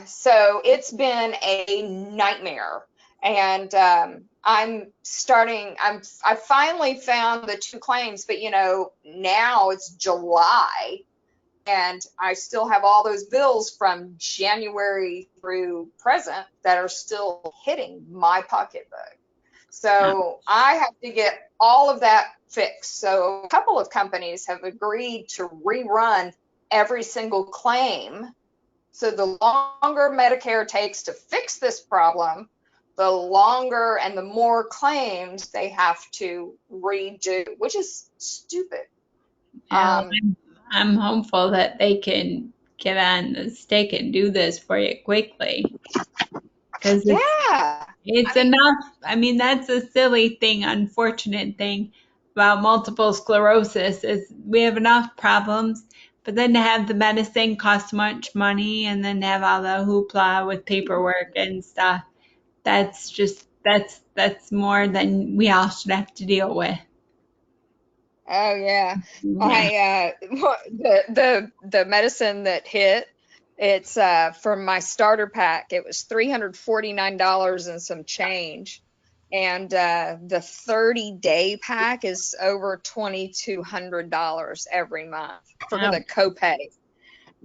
So it's been a nightmare. And I finally found the 2 claims, but now it's July, and I still have all those bills from January through present that are still hitting my pocketbook. So I have to get all of that fixed. So a couple of companies have agreed to rerun every single claim. So the longer Medicare takes to fix this problem, the longer and the more claims they have to redo, which is stupid. I'm hopeful that they can get on the stick and do this for you quickly. Because it's enough. I mean, that's a silly thing, unfortunate thing about multiple sclerosis is we have enough problems, but then to have the medicine cost much money, and then to have all the hoopla with paperwork and stuff, that's more than we all should have to deal with. Oh yeah. The medicine that hit, it's for my starter pack, it was $349 and some change, and the 30-day pack is over $2,200 every month for the copay.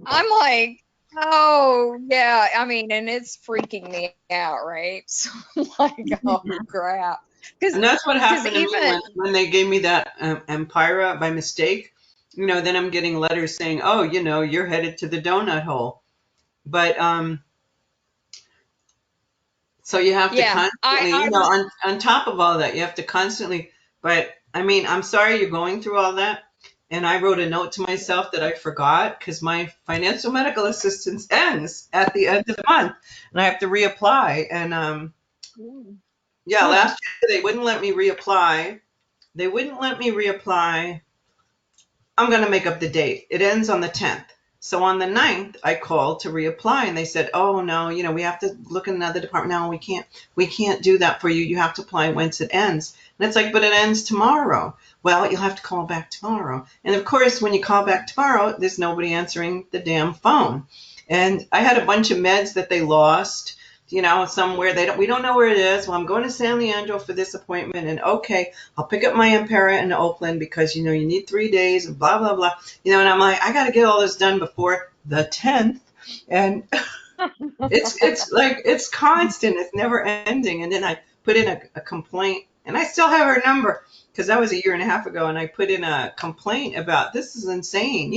I'm like, oh yeah, I mean, and it's freaking me out, right? So I'm like, oh crap. And that's what happened to me when they gave me that Empira by mistake. Then I'm getting letters saying, oh, you're headed to the donut hole. But so you have to constantly, on top of all that, you have to constantly, but I mean, I'm sorry you're going through all that. And I wrote a note to myself that I forgot, because my financial medical assistance ends at the end of the month and I have to reapply. And last year they wouldn't let me reapply. I'm going to make up the date. It ends on the 10th. So on the 9th, I called to reapply, and they said, oh, no, we have to look in another department. No, we can't do that for you. You have to apply once it ends. And it's like, but it ends tomorrow. Well, you'll have to call back tomorrow. And of course, when you call back tomorrow, there's nobody answering the damn phone. And I had a bunch of meds that they lost, somewhere. We don't know where it is. Well, I'm going to San Leandro for this appointment, and okay, I'll pick up my Impera in Oakland because you need 3 days and blah blah blah. And I'm like, I got to get all this done before the 10th, and it's like it's constant. It's never ending. And then I put in a complaint, and I still have her number because that was a year and a half ago. And I put in a complaint about this is insane.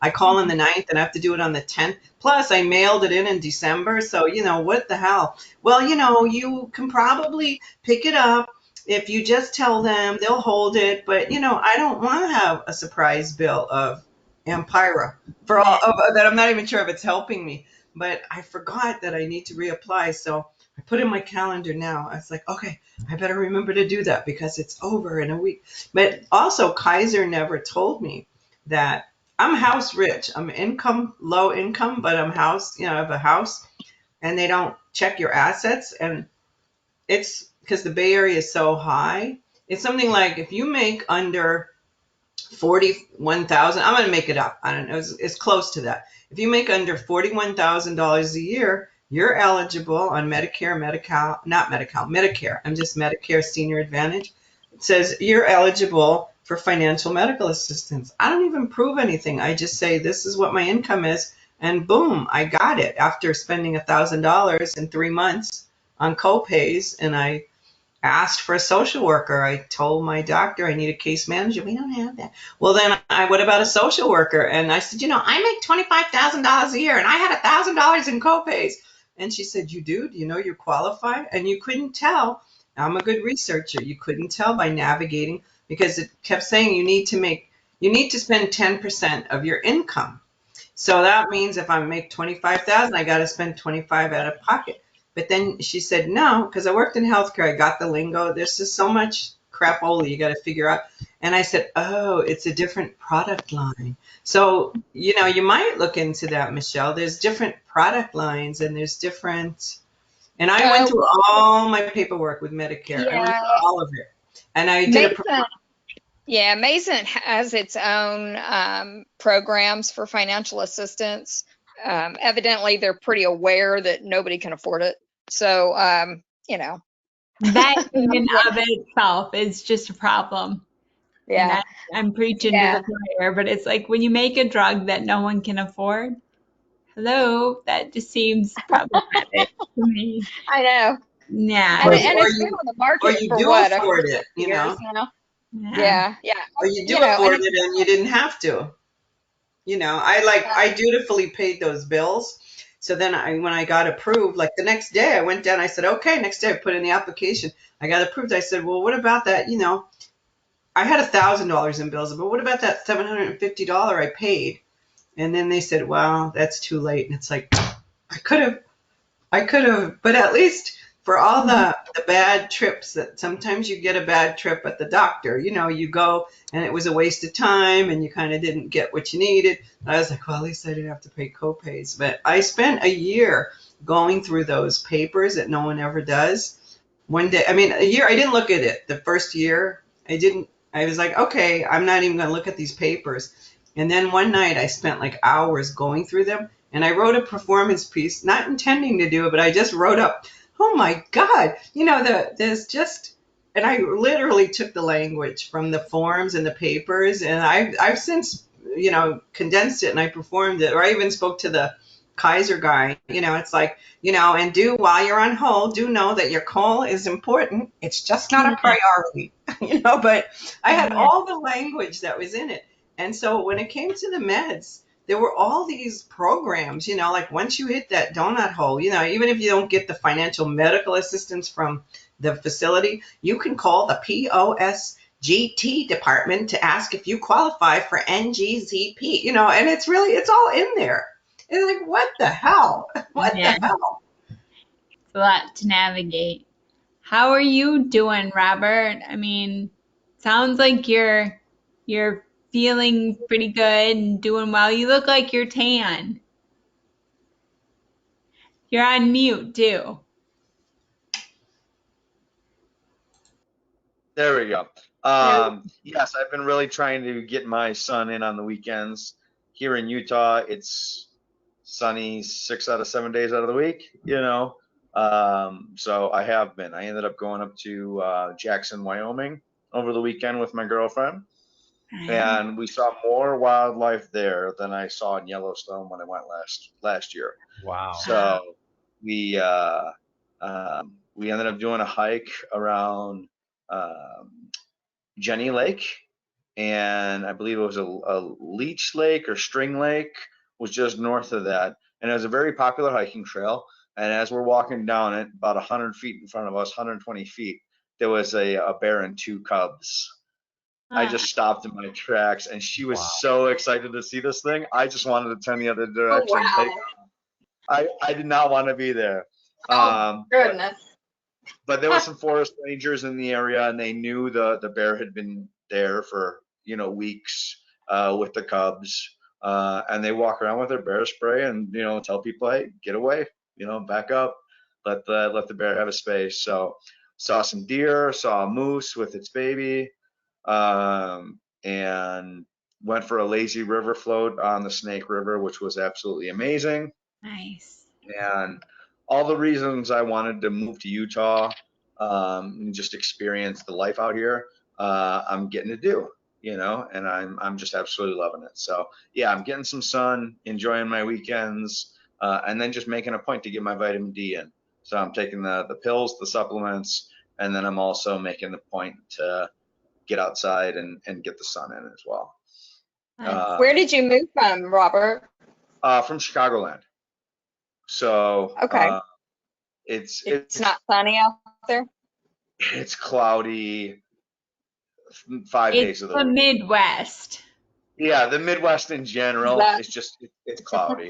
I call on the 9th and I have to do it on the 10th. Plus, I mailed it in December. So, what the hell? Well, you can probably pick it up if you just tell them, they'll hold it. But, I don't want to have a surprise bill of Empira for all of that. I'm not even sure if it's helping me, but I forgot that I need to reapply. So I put in my calendar now. I was like, okay, I better remember to do that because it's over in a week. But also, Kaiser never told me that I'm house rich. I'm low income, but I'm house, I have a house, and they don't check your assets. And it's because the Bay Area is so high. It's something like if you make under 41,000, I'm going to make it up. I don't know. It's close to that. If you make under $41,000 a year, you're eligible on Medicare, Medicare. I'm just Medicare Senior Advantage. It says you're eligible for financial medical assistance. I don't even prove anything. I just say this is what my income is, and boom, I got it after spending $1,000 in 3 months on co-pays, and I asked for a social worker. I told my doctor I need a case manager. We don't have that. Well, then what about a social worker? And I said, I make $25,000 a year and I had $1,000 in copays. And she said, you do? Do you know you qualify? And you couldn't tell. I'm a good researcher. You couldn't tell by navigating because it kept saying you need to spend 10% of your income. So that means if I make $25,000, I got to spend 25 out of pocket. But then she said, no, because I worked in healthcare. I got the lingo. There's just so much crapola you got to figure out. And I said, oh, it's a different product line. So, you might look into that, Michelle. There's different product lines and there's different. And I went through all my paperwork with Medicare. I went through all of it. And I did Mason has its own programs for financial assistance. Evidently, they're pretty aware that nobody can afford it. So, that in and of itself is just a problem. Yeah. And I'm preaching to the choir, but it's like when you make a drug that no one can afford, hello, that just seems problematic to me. I know. Yeah. And it's been on the market for what? Afford it, years now? Yeah. Or you do afford it and you didn't have to. I dutifully paid those bills. So then when I got approved, like the next day I went down, I said, okay, next day I put in the application. I got approved. I said, well, what about that? I had $1,000 in bills, but what about that $750 I paid? And then they said, well, that's too late. And it's like, I could have, but at least for all the bad trips that sometimes you get a bad trip at the doctor, you go and it was a waste of time and you kind of didn't get what you needed. I was like, well, at least I didn't have to pay co-pays. But I spent a year going through those papers that no one ever does. One day, a year, I didn't look at it. The first year, I was like, okay, I'm not even going to look at these papers. And then one night I spent like hours going through them. And I wrote a performance piece, not intending to do it, but I just wrote up, oh my God, there's just, and I literally took the language from the forms and the papers, and I've since, condensed it and I performed it, or I even spoke to the Kaiser guy, it's like, and while you're on hold, do know that your call is important. It's just not a priority, but I had all the language that was in it. And so when it came to the meds, there were all these programs, like once you hit that donut hole, even if you don't get the financial medical assistance from the facility, you can call the POSGT department to ask if you qualify for NGZP, and it's all in there. It's like, what the hell? What the hell? It's a lot to navigate. How are you doing, Robert? Sounds like you're feeling pretty good and doing well. You look like you're tan. You're on mute too. There we go. Yes, I've been really trying to get my son in on the weekends. Here in Utah, it's sunny 6 out of 7 days out of the week, So I have been. I ended up going up to Jackson, Wyoming over the weekend with my girlfriend, and we saw more wildlife there than I saw in Yellowstone when I went last year. Wow. So we ended up doing a hike around Jenny Lake, and I believe it was a leech lake or string lake was just north of that, and it was a very popular hiking trail. And as we're walking down it, about 100 feet in front of us, 120 feet, there was a bear and two cubs. I just stopped in my tracks, and she was so excited to see this thing. I just wanted to turn the other direction and take off. I did not want to be there. Goodness. But there were some forest rangers in the area, and they knew the bear had been there for weeks with the cubs, and they walk around with their bear spray and tell people, hey, get away, back up, let the bear have a space. So saw some deer, saw a moose with its baby, and went for a lazy river float on the Snake River, which was absolutely amazing. Nice. And all the reasons I wanted to move to Utah and just experience the life out here, I'm getting to do, and I'm just absolutely loving it. So yeah, I'm getting some sun, enjoying my weekends, and then just making a point to get my vitamin D in. So I'm taking the pills, the supplements, and then I'm also making the point to get outside and get the sun in as well. Where did you move from, Robert? From Chicagoland. So Okay. it's not sunny out there? It's cloudy 5 days of the week. week. Midwest. Yeah, the Midwest in general is just it's cloudy.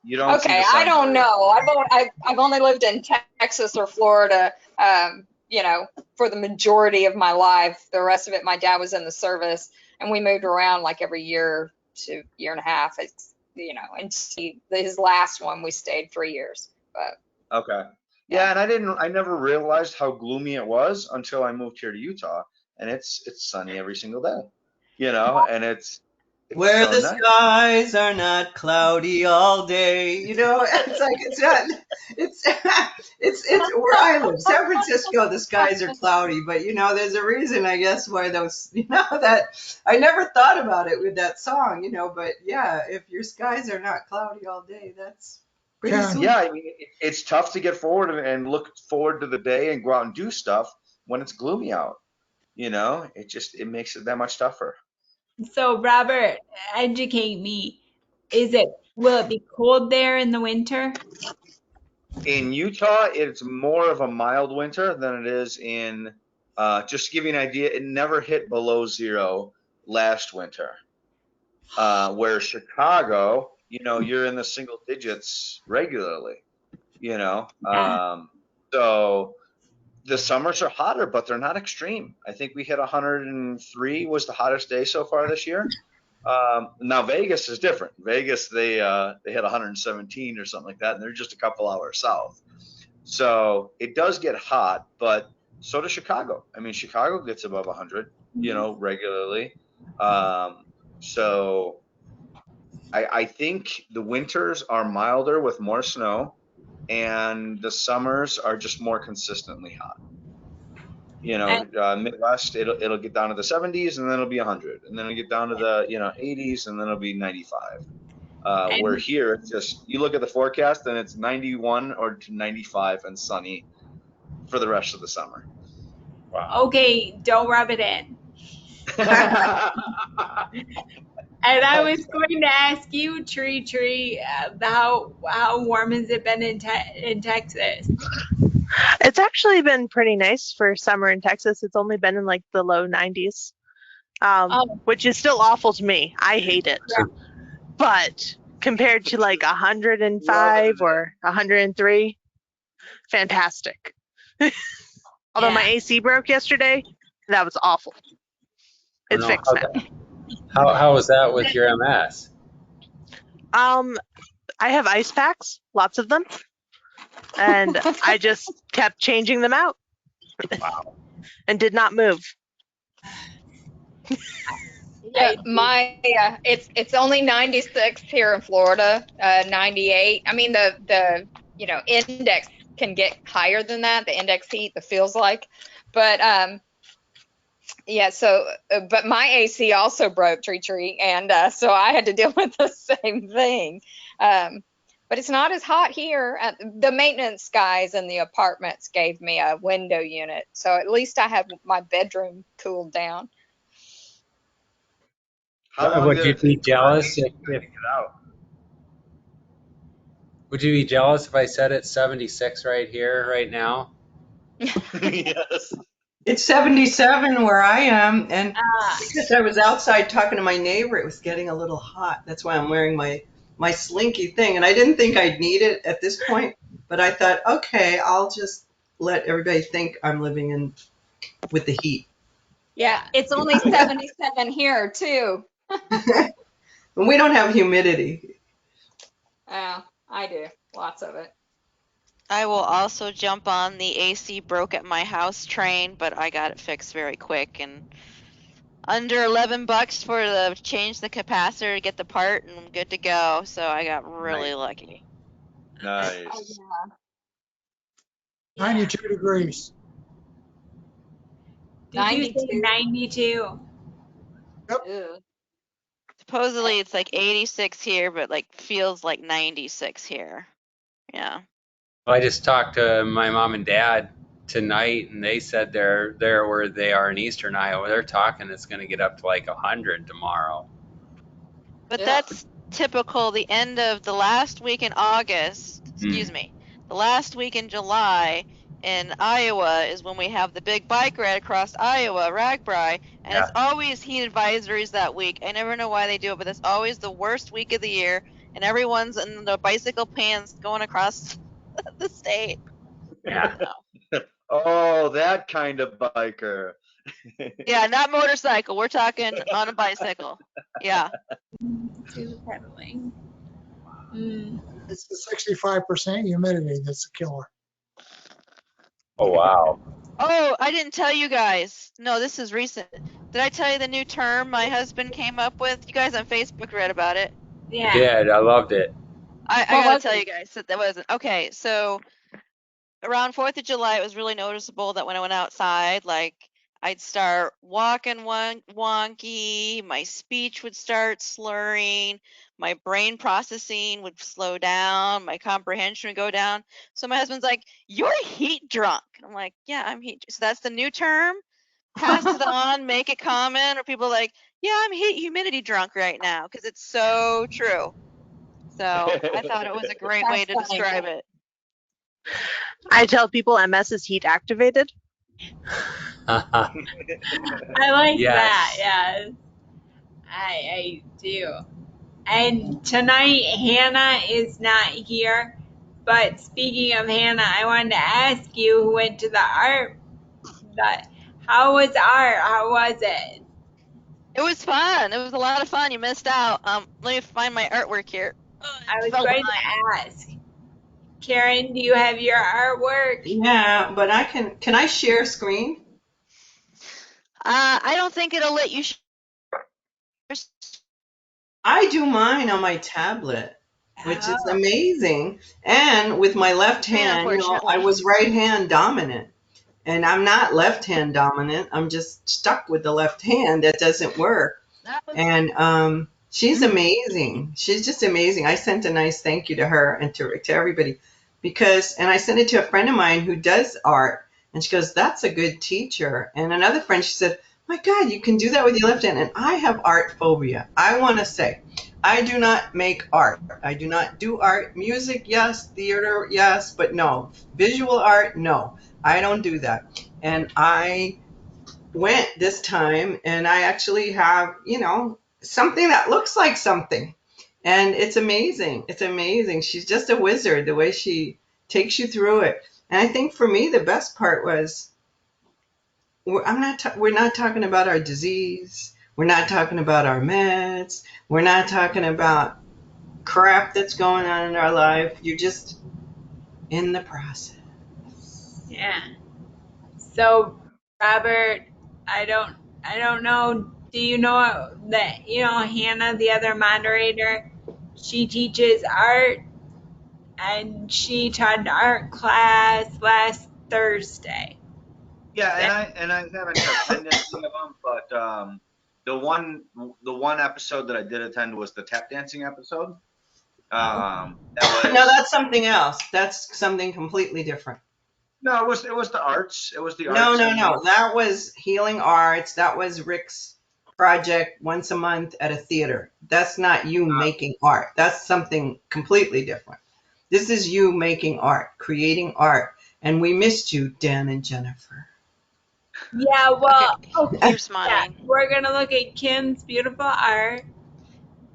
You don't. Okay, see the sun I don't know. I've only lived in Texas or Florida, for the majority of my life. The rest of it, my dad was in the service, and we moved around like every year to year and a half. It's and his last one we stayed 3 years. But okay. Yeah, and I never realized how gloomy it was until I moved here to Utah, and it's sunny every single day, and it's where so the nice. skies are not cloudy all day. It's like it's not. It's where I live, San Francisco. The skies are cloudy, but there's a reason, I guess, why those. That I never thought about it with that song. But yeah, if your skies are not cloudy all day, that's. Yeah, I mean, it's tough to get forward and look forward to the day and go out and do stuff when it's gloomy out. It makes it that much tougher. So, Robert, educate me. Will it be cold there in the winter? In Utah, it's more of a mild winter than it is in, just to give you an idea, it never hit below zero last winter. Where Chicago, you're in the single digits regularly, so the summers are hotter, but they're not extreme. I think we hit 103 was the hottest day so far this year. Now Vegas is different. Vegas, they hit 117 or something like that, and they're just a couple hours south. So it does get hot, but so does Chicago. I mean, Chicago gets above 100, regularly. So I think the winters are milder with more snow, and the summers are just more consistently hot. Midwest, it'll get down to the 70s, and then it'll be 100, and then it'll get down to the 80s, and then it'll be 95. Where here, it's just you look at the forecast, and it's 91 or to 95 and sunny for the rest of the summer. Wow. Okay, don't rub it in. And I was going to ask you, Tree, how warm has it been in Texas? It's actually been pretty nice for summer in Texas. It's only been in like the low 90s, which is still awful to me. I hate it. Yeah. But compared to like 105 or 103, fantastic. Although my AC broke yesterday, that was awful. It's fixed now. How was that with your MS? I have ice packs, lots of them, and I just kept changing them out. Wow. and did not move. Yeah, it's only 96 here in Florida, 98. I mean the index can get higher than that, the index heat, the feels like. But yeah, so but my AC also broke, tree, and so I had to deal with the same thing. But it's not as hot here. The maintenance guys in the apartments gave me a window unit, so at least I have my bedroom cooled down. How long Would did you it be take for our jealous AC if, to if get out? would you be jealous if I said it's 76 right here, right now? Yes. It's 77 where I am, and Ah, because I was outside talking to my neighbor, it was getting a little hot. That's why I'm wearing my slinky thing, and I didn't think I'd need it at this point, but I thought, okay, I'll just let everybody think I'm living in with the heat. Yeah, it's only 77 here too. And we don't have humidity. Oh, I do. Lots of it. I will also jump on the AC broke at my house train, but I got it fixed very quick and under $11 for the change the capacitor to get the part and I'm good to go. So I got really lucky. Nice. 92 degrees. did you say 92. 92? Ew. Supposedly it's like 86 here, but like feels like 96 here. Yeah. Well, I just talked to my mom and dad tonight, and they said they're where they are in Eastern Iowa. They're talking it's going to get up to like 100 tomorrow. But Ugh. that's typical the end of the last week in August, excuse me, the last week in July in Iowa is when we have the big bike ride across Iowa, Ragbri, and it's always heat advisories that week. I never know why they do it, but it's always the worst week of the year, and everyone's in the bicycle pants going across the state. Yeah. So, Oh, that kind of biker. yeah, not motorcycle. We're talking on a bicycle. Yeah. Super pedaling. Mm. It's the 65% humidity that's the killer. Oh, wow. Oh, I didn't tell you guys. No, this is recent. Did I tell you the new term my husband came up with? You guys on Facebook read about it. I Yeah. did. I loved it. I What gotta was tell it? you guys that wasn't okay. So around 4th of July, it was really noticeable that when I went outside, like I'd start walking wonky, my speech would start slurring, my brain processing would slow down, my comprehension would go down. So my husband's like, "You're heat drunk." I'm like, "Yeah, I'm heat." So that's the new term. Pass it on, make it common, or people like, "Yeah, I'm heat humidity drunk right now," because it's so true. So I thought it was a great way That's to funny. describe it. I tell people MS is heat activated. I like that. Yes. Yeah, I do. And tonight, Hannah is not here. But speaking of Hannah, I wanted to ask you who went to the art. That how was art? How was it? It was fun. It was a lot of fun. You missed out. Let me find my artwork here. Oh, I it was fell going behind. to ask. Karen, do you have your artwork? Yeah, but can I share screen? I don't think it'll let you. I do mine on my tablet, which is Oh, amazing. And with my left Screen, hand, I unfortunately. was right hand dominant. And I'm not left hand dominant. I'm just stuck with the left hand. That doesn't work. That was. And she's amazing. She's just amazing. I sent a nice thank you to her and to everybody and I sent it to a friend of mine who does art. And she goes, "That's a good teacher." And another friend, she said, "My God, you can do that with your left hand." And I have art phobia. I want to say, I do not make art. I do not do art. Music, yes. Theater, yes. But no. Visual art, no. I don't do that. And I went this time and I actually have, something that looks like something. And it's amazing. It's amazing. She's just a wizard the way she takes you through it. And I think for me, the best part was we're not talking about our disease. We're not talking about our meds. We're not talking about crap that's going on in our life. You're just in the process. yeah. So Robert, I don't know. Do you know that, Hannah, the other moderator, she teaches art and she taught an art class last Thursday. Yeah, and I haven't attended any of them, but the one episode that I did attend was the tap dancing episode. That No, was that's something else. That's something completely different. no, it was the arts. It was the No, arts no, and no. That was Healing Arts. That was Rick's project once a month at a theater. That's not you making art. That's something completely different. This is you making art, creating art. And we missed you, Dan and Jennifer. Yeah, Okay, well, okay, here's yeah, mine. we're gonna look at Kim's beautiful art.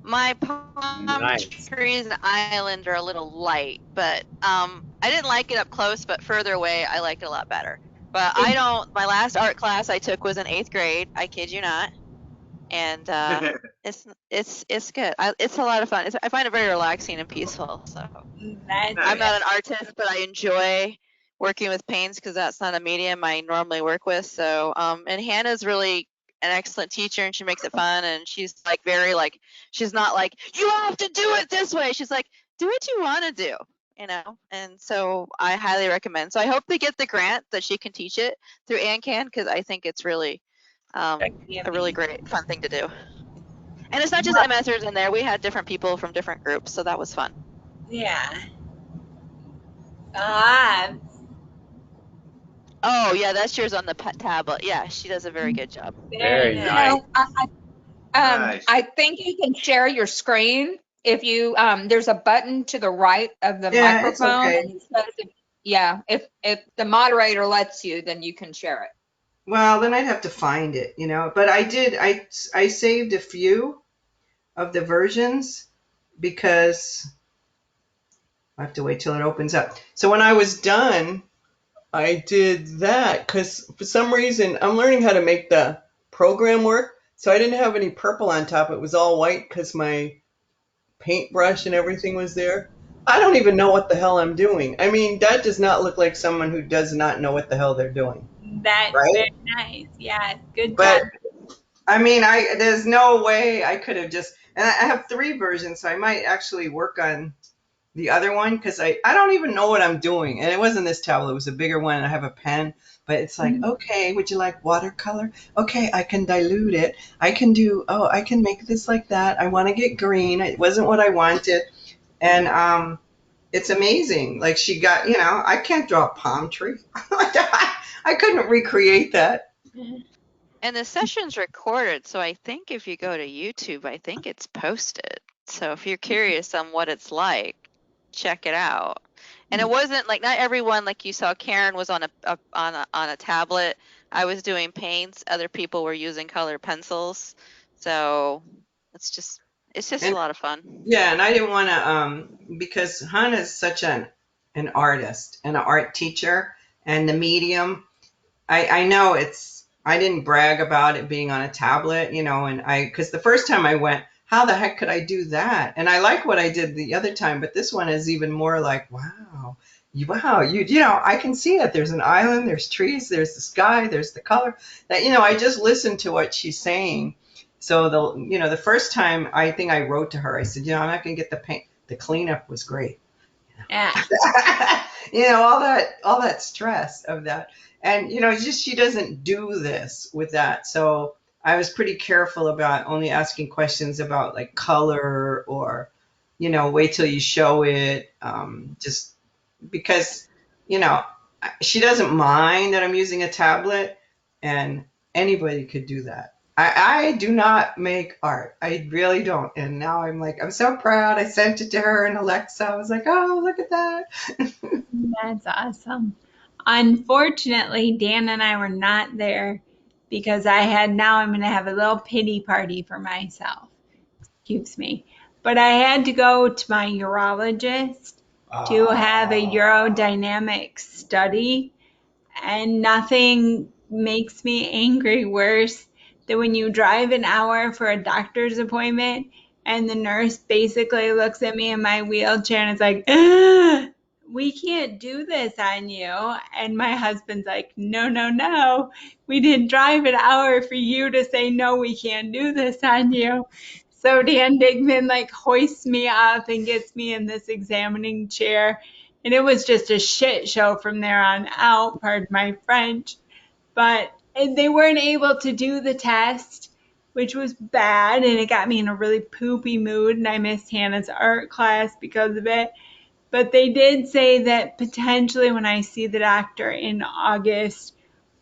My palm Nice. trees and island are a little light, but I didn't like it up close, but further away I liked it a lot better. But my last art class I took was in 8th grade. I kid you not. And it's good. It's a lot of fun. I find it very relaxing and peaceful. So That's I'm good. not an artist, but I enjoy working with paints because that's not a medium I normally work with. So and Hannah's really an excellent teacher and she makes it fun and she's like very like she's not like you have to do it this way. She's like do what you want to do, And so I highly recommend. So I hope they get the grant that she can teach it through ANCAN because I think it's really a really great fun thing to do. And it's not just MSers in there. We had different people from different groups, so that was fun. Yeah. Oh, yeah, that's yours on the tablet. Yeah, she does a very good job. Very Very nice. nice. nice. I think you can share your screen if you there's a button to the right of the Yeah, it's microphone. okay. And it says if the moderator lets you, then you can share it. Well, then I'd have to find it, But I saved a few of the versions because I have to wait till it opens up. So when I was done, I did that because for some reason I'm learning how to make the program work. So I didn't have any purple on top. It was all white because my paintbrush and everything was there. I don't even know what the hell I'm doing. I mean, that does not look like someone who does not know what the hell they're doing, That's right? very nice. Yeah, good But job. I mean, there's no way I could have just, and I have 3 versions, so I might actually work on the other one because I don't even know what I'm doing. And it wasn't this tablet, it was a bigger one. I have a pen, but it's like, okay, would you like watercolor? Okay, I can dilute it. I can I can make this like that. I want to get green. It wasn't what I wanted. And it's amazing. Like she got, I can't draw a palm tree. I couldn't recreate that. And the session's recorded, so I think if you go to YouTube, I think it's posted. So if you're curious on what it's like, check it out. And it wasn't like not everyone like you saw. Karen was on a tablet. I was doing paints. Other people were using colored pencils. So it's just a lot of fun. Yeah, and I didn't want to because Hannah's such an artist and an art teacher, and the medium. I know I didn't brag about it being on a tablet, and because the first time I went, how the heck could I do that? And I like what I did the other time, but this one is even more like, wow, I can see it. There's an island, there's trees, there's the sky, there's the color. That I just listened to what she's saying. So the first time I think I wrote to her, I said, I'm not going to get the paint. The cleanup was great. Yeah. all that stress of that. And, just she doesn't do this with that. So I was pretty careful about only asking questions about like color or, wait till you show it. Just because, she doesn't mind that I'm using a tablet and anybody could do that. I do not make art. I really don't. And now I'm so proud. I sent it to her and Alexa. I was like, oh, look at that. That's awesome. Unfortunately, Dan and I were not there because now I'm going to have a little pity party for myself. Excuse me. But I had to go to my urologist to have a urodynamic study, and nothing makes me angry worse than when you drive an hour for a doctor's appointment and the nurse basically looks at me in my wheelchair and is like, ugh, we can't do this on you. And my husband's like, no, no, no. We didn't drive an hour for you to say, no, we can't do this on you. So Dan Digman like hoists me up and gets me in this examining chair. And it was just a shit show from there on out, pardon my French. But they weren't able to do the test, which was bad. And it got me in a really poopy mood. And I missed Hannah's art class because of it. But they did say that potentially when I see the doctor in August,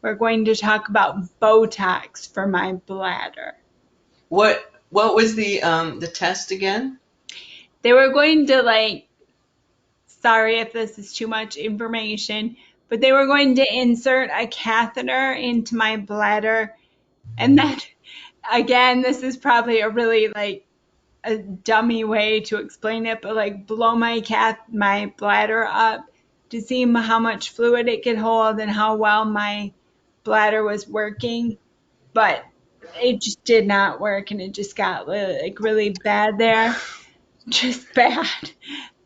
we're going to talk about Botox for my bladder. What was the test again? They were going to like, sorry if this is too much information, but they were going to insert a catheter into my bladder. And then again, this is probably a really like a dummy way to explain it, but like blow my bladder up to see how much fluid it could hold and how well my bladder was working. But it just did not work, and it just got like really bad there, just bad.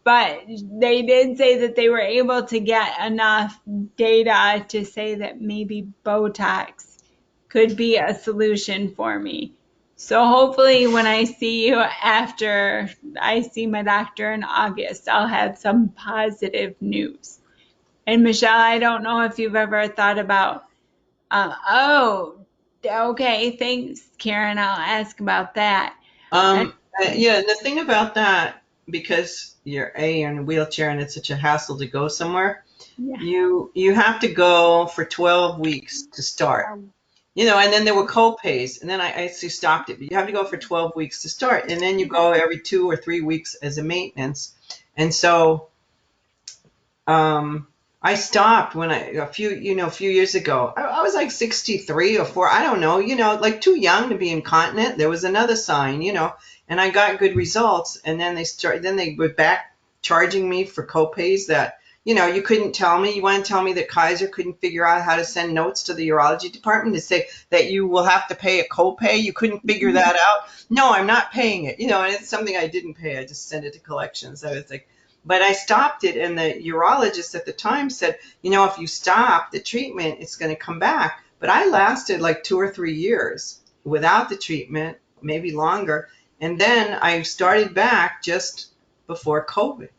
But they did say that they were able to get enough data to say that maybe Botox could be a solution for me. So hopefully when I see you after I see my doctor in August, I'll have some positive news. And Michelle, I don't know if you've ever thought about, okay, thanks, Karen. I'll ask about that. Yeah, the thing about that, because you're in a wheelchair and it's such a hassle to go somewhere, Yeah. you have to go for 12 weeks to start. And then there were co-pays, and then I actually stopped it. But you have to go for 12 weeks to start, and then you go every 2 or 3 weeks as a maintenance. And so I stopped when a few years ago. I was like 63 or 4, I don't know, like too young to be incontinent. There was another sign, and I got good results. And then they were back charging me for co-pays that, you couldn't tell me. You want to tell me that Kaiser couldn't figure out how to send notes to the urology department to say that you will have to pay a copay? You couldn't figure that out? No, I'm not paying it. And it's something I didn't pay. I just sent it to collections. I was like, but I stopped it, and the urologist at the time said, if you stop the treatment, it's going to come back. But I lasted like 2 or 3 years without the treatment, maybe longer. And then I started back just before COVID.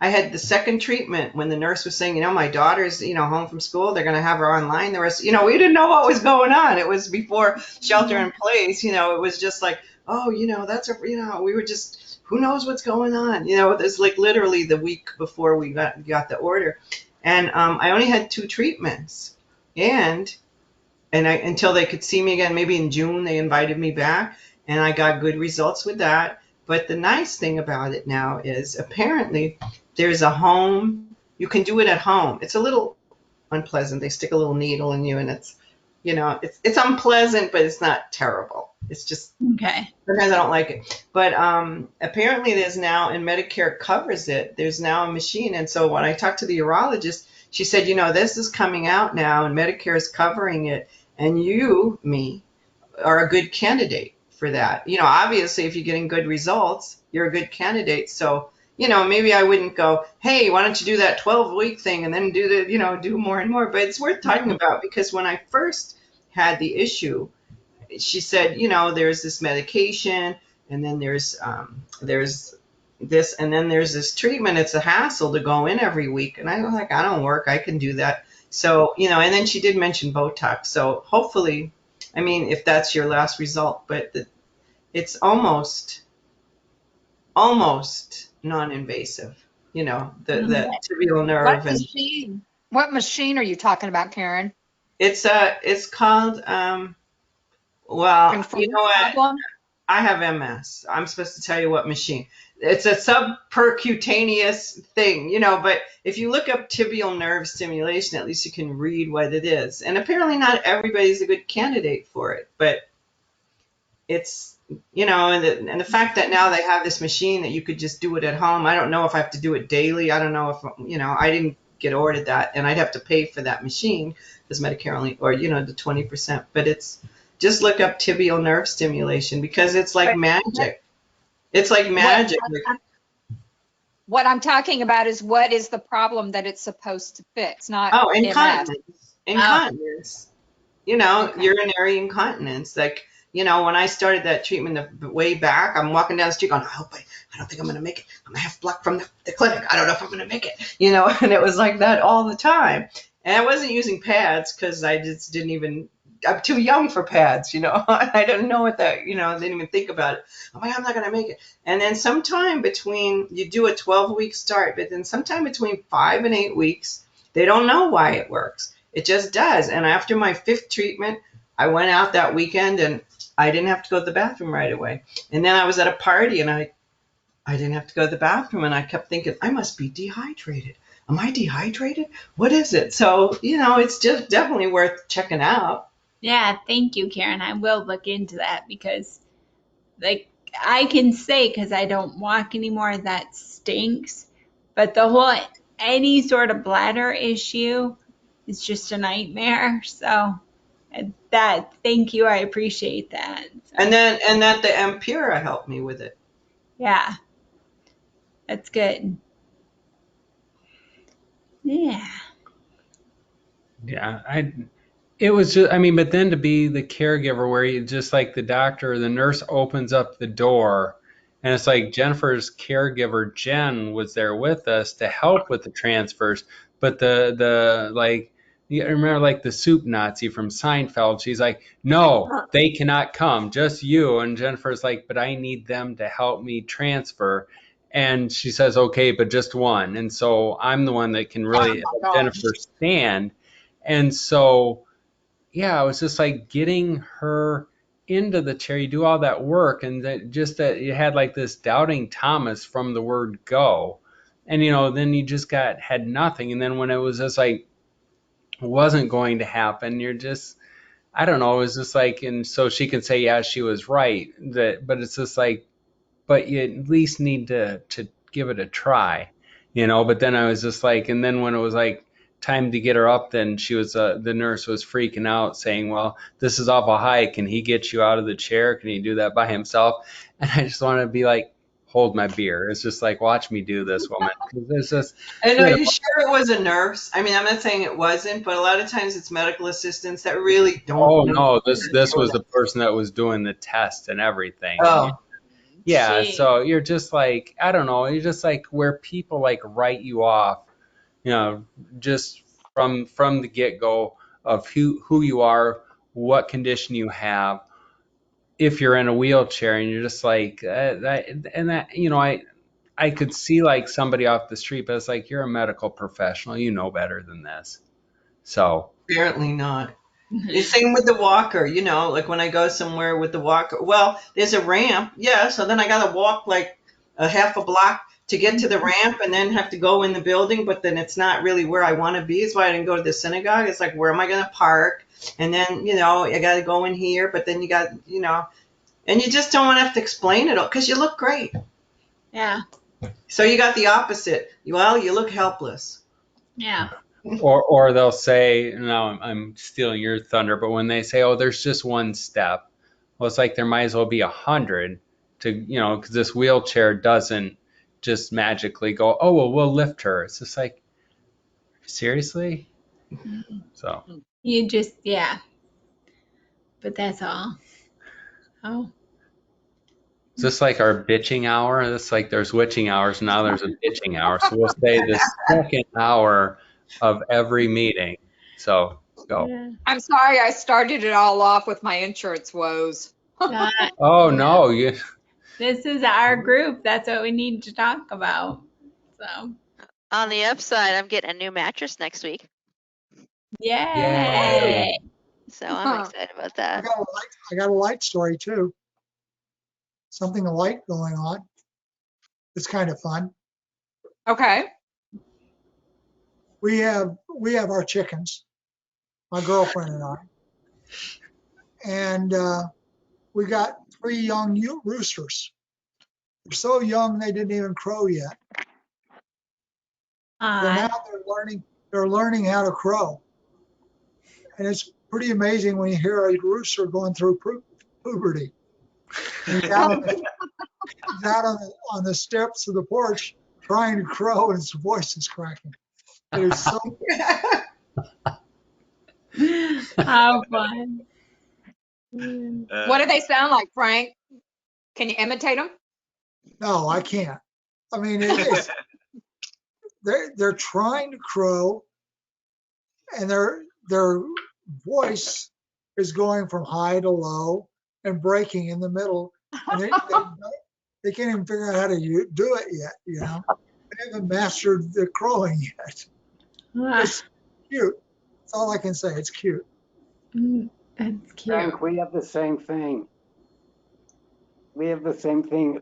I had the second treatment when the nurse was saying, my daughter's, home from school. They're going to have her online. The rest, we didn't know what was going on. It was before shelter in place. It was just like, oh, we were just, who knows what's going on? It's like literally the week before we got the order. And I only had 2 treatments. And until they could see me again, maybe in June, they invited me back, and I got good results with that. But the nice thing about it now is apparently there's a home. You can do it at home. It's a little unpleasant. They stick a little needle in you, and it's unpleasant, but it's not terrible. It's just, okay. Sometimes I don't like it. But apparently there's now, and Medicare covers it, there's now a machine. And so when I talked to the urologist, she said, this is coming out now, and Medicare is covering it, and me, are a good candidate for that. Obviously, if you're getting good results, you're a good candidate. So, maybe I wouldn't go, hey, why don't you do that 12-week thing and then do more and more. But it's worth talking about, because when I first had the issue, she said, there's this medication, and then there's this, and then there's this treatment. It's a hassle to go in every week. And I was like, I don't work. I can do that. So, and then she did mention Botox. So hopefully, if that's your last result, but it's almost non-invasive, the tibial nerve. What machine are you talking about, Karen? It's called, well, you know what? I have MS. I'm supposed to tell you what machine. It's a subpercutaneous thing, but if you look up tibial nerve stimulation, at least you can read what it is. And apparently not everybody's a good candidate for it, but it's, and the fact that now they have this machine that you could just do it at home. I don't know if I have to do it daily. I don't know if, I didn't get ordered that, and I'd have to pay for that machine because Medicare only, or, the 20%, but it's, just look up tibial nerve stimulation, because it's like magic. It's like magic. What I'm talking about is what is the problem that it's supposed to fix, not Oh, MS. incontinence. You know, Okay. urinary incontinence. Like, you know, when I started that treatment way back, I'm walking down the street going, I don't think I'm going to make it. I'm half block from the clinic. I don't know if I'm going to make it. You know, and it was like that all the time. And I wasn't using pads because I just didn't even, I'm too young for pads, you know. I didn't know what that, you know, I didn't even think about it. I'm like, I'm not going to make it. And then sometime between, you do a 12-week start, but then sometime between 5 and 8 weeks, they don't know why it works. It just does. And after my 5th treatment, I went out that weekend and I didn't have to go to the bathroom right away. And then I was at a party and I didn't have to go to the bathroom, and I kept thinking, I must be dehydrated. Am I dehydrated? What is it? So, you know, it's just definitely worth checking out. Yeah, thank you, Karen. I will look into that because, like, I can say because I don't walk anymore, that stinks. But the whole, any sort of bladder issue is just a nightmare. So, that, thank you. I appreciate that. So, And that the Ampura helped me with it. yeah, that's good. Yeah. Yeah, it was just, I mean, but then to be the caregiver where you just like the doctor or the nurse opens up the door and it's like Jennifer's caregiver, Jen, was there with us to help with the transfers. But the like, you remember like the soup Nazi from Seinfeld, she's like, no, they cannot come, just you. And Jennifer's like, but I need them to help me transfer. And she says, okay, but just one. And so I'm the one that can really help Jennifer stand. And so, yeah, it was just like getting her into the chair. You do all that work, and that just that you had like this doubting Thomas from the word go. And you know, then you just had nothing. And then when it was just like wasn't going to happen, you're just, I don't know, it was just like, and so she can say, yeah, she was right. That, but it's just like, but you at least need to give it a try, you know. But then I was just like, and then when it was like time to get her up, then she was the nurse was freaking out, saying, "Well, this is awful high. Can he get you out of the chair? Can he do that by himself?" And I just want to be like, hold my beer. It's just like, watch me do this, woman. 'Cause it's just, And she are had a, you sure it was a nurse? I mean, I'm not saying it wasn't, but a lot of times it's medical assistants that really don't oh know no, what this they're this was doing. the person that was doing the test and everything, and Oh, yeah, She, so you're just like, I don't know, you're just like where people like write you off, you know, just from the get-go of who you are, what condition you have, if you're in a wheelchair, and you're just like that, you know, I could see like somebody off the street, but it's like you're a medical professional, you know better than this. So, apparently not. The same with the walker, you know, like when I go somewhere with the walker. Well, there's a ramp, yeah, so then I gotta walk like a half a block to get to the ramp and then have to go in the building, but then it's not really where I want to be. It's why I didn't go to the synagogue. It's like, where am I gonna park? And then, you know, I gotta go in here, but then you got, you know, and you just don't want to have to explain it all because you look great. yeah, So you got the opposite. Well, you look helpless. yeah. or they'll say, no, I'm stealing your thunder, but when they say, oh, there's just one step, well, it's like there might as well be 100 to, you know, because this wheelchair doesn't just magically go, oh, well, we'll lift her. It's just like, seriously? So, You just, yeah. But that's all. Oh, is this like our bitching hour? It's like there's witching hours, now there's a bitching hour. So we'll say the second hour of every meeting. So, go. yeah. I'm sorry I started it all off with my insurance woes. Uh, Oh, yeah. no, you. This is our group. That's what we need to talk about. So, On the upside, I'm getting a new mattress next week, Yay. yay. so I'm excited about that. I got a light story too. Something light going on. It's kind of fun. Okay. We have our chickens, my girlfriend and I, and we got 3 young roosters. They're so young they didn't even crow yet. Well, now they're learning how to crow, and it's pretty amazing when you hear a rooster going through puberty. He's out on the steps of the porch trying to crow and his voice is cracking. It is so. How fun. What do they sound like, Frank? Can you imitate them? No, I can't. I mean, it's they're trying to crow, and their voice is going from high to low and breaking in the middle, and they can't even figure out how to do it yet. You know, they haven't mastered the crowing yet. It's cute. That's all I can say. It's cute. That's cute. Frank, we have the same thing. We have the same thing.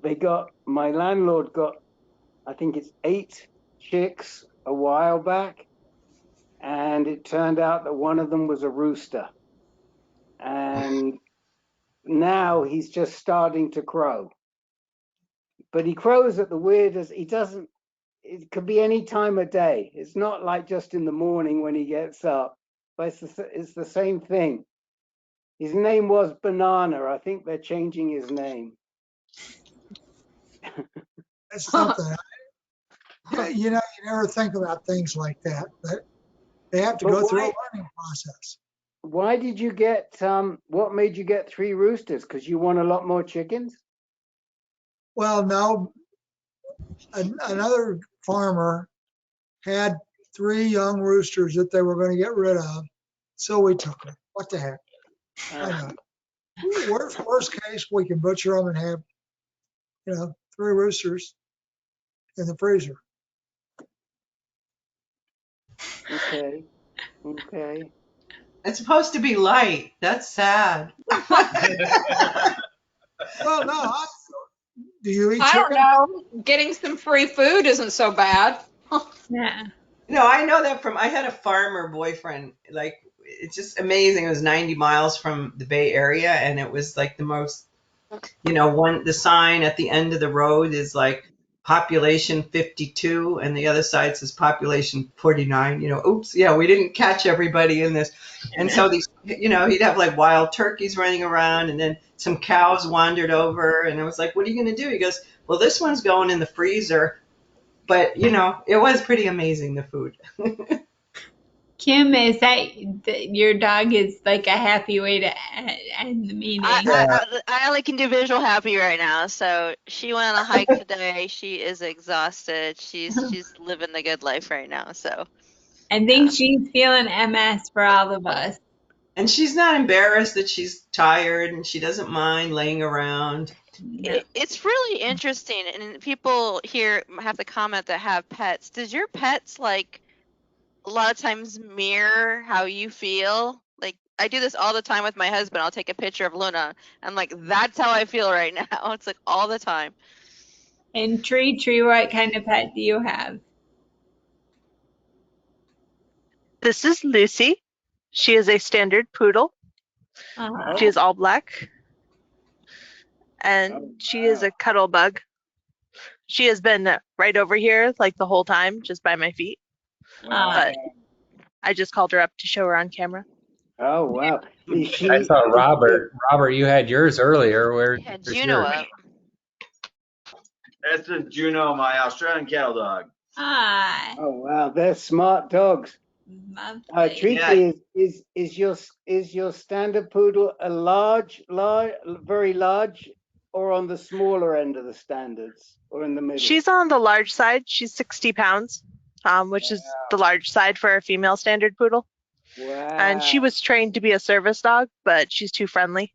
My landlord got, I think it's 8 chicks a while back, and it turned out that one of them was a rooster. And now he's just starting to crow. But he crows at the weirdest, it could be any time of day. It's not like just in the morning when he gets up, but it's the same thing. His name was Banana. I think they're changing his name. That's something. You know, you never think about things like that, but they have to go through a learning process. Why did you get, what made you get 3 roosters? Because you want a lot more chickens? Well, no, another farmer had 3 young roosters that they were going to get rid of, so we took them. What the heck? I know. Worst case, we can butcher them and have, 3 roosters in the freezer. Okay. It's supposed to be light. That's sad. Well, no. Do you eat I chicken? don't know. Getting some free food isn't so bad. Yeah. No, I know that I had a farmer boyfriend, like, it's just amazing. It was 90 miles from the Bay Area, and it was like the most, the sign at the end of the road is like population 52, and the other side says population 49. Oops, yeah, we didn't catch everybody in this. And so these, he'd have like wild turkeys running around, and then some cows wandered over, and I was like, what are you going to do? He goes, well, this one's going in the freezer. But, it was pretty amazing, the food. Kim, is that your dog is like a happy way to end the meeting? I only can do visual happy right now. So she went on a hike today. She is exhausted. She's living the good life right now. So I think she's feeling MS for all of us. And she's not embarrassed that she's tired, and she doesn't mind laying around. it's really interesting, and people here have to comment that have pets. Does your pets like a lot of times mirror how you feel? Like I do this all the time with my husband. I'll take a picture of Luna. I'm like, that's how I feel right now. It's like all the time. And Tree, what kind of pet do you have? This is Lucy. She is a standard poodle. She is all black. And she is a cuddle bug. She has been right over here like the whole time, just by my feet. But I just called her up to show her on camera. Oh, wow. I saw Robert. Robert, you had yours earlier. Where's Juno yours? up. This is Juno, my Australian cattle dog. Hi. Oh, wow. They're smart dogs. Treaty, is your standard poodle a large, very large, or on the smaller end of the standards, or in the middle? She's on the large side. She's 60 pounds, which is the large side for a female standard poodle. Wow. And she was trained to be a service dog, but she's too friendly.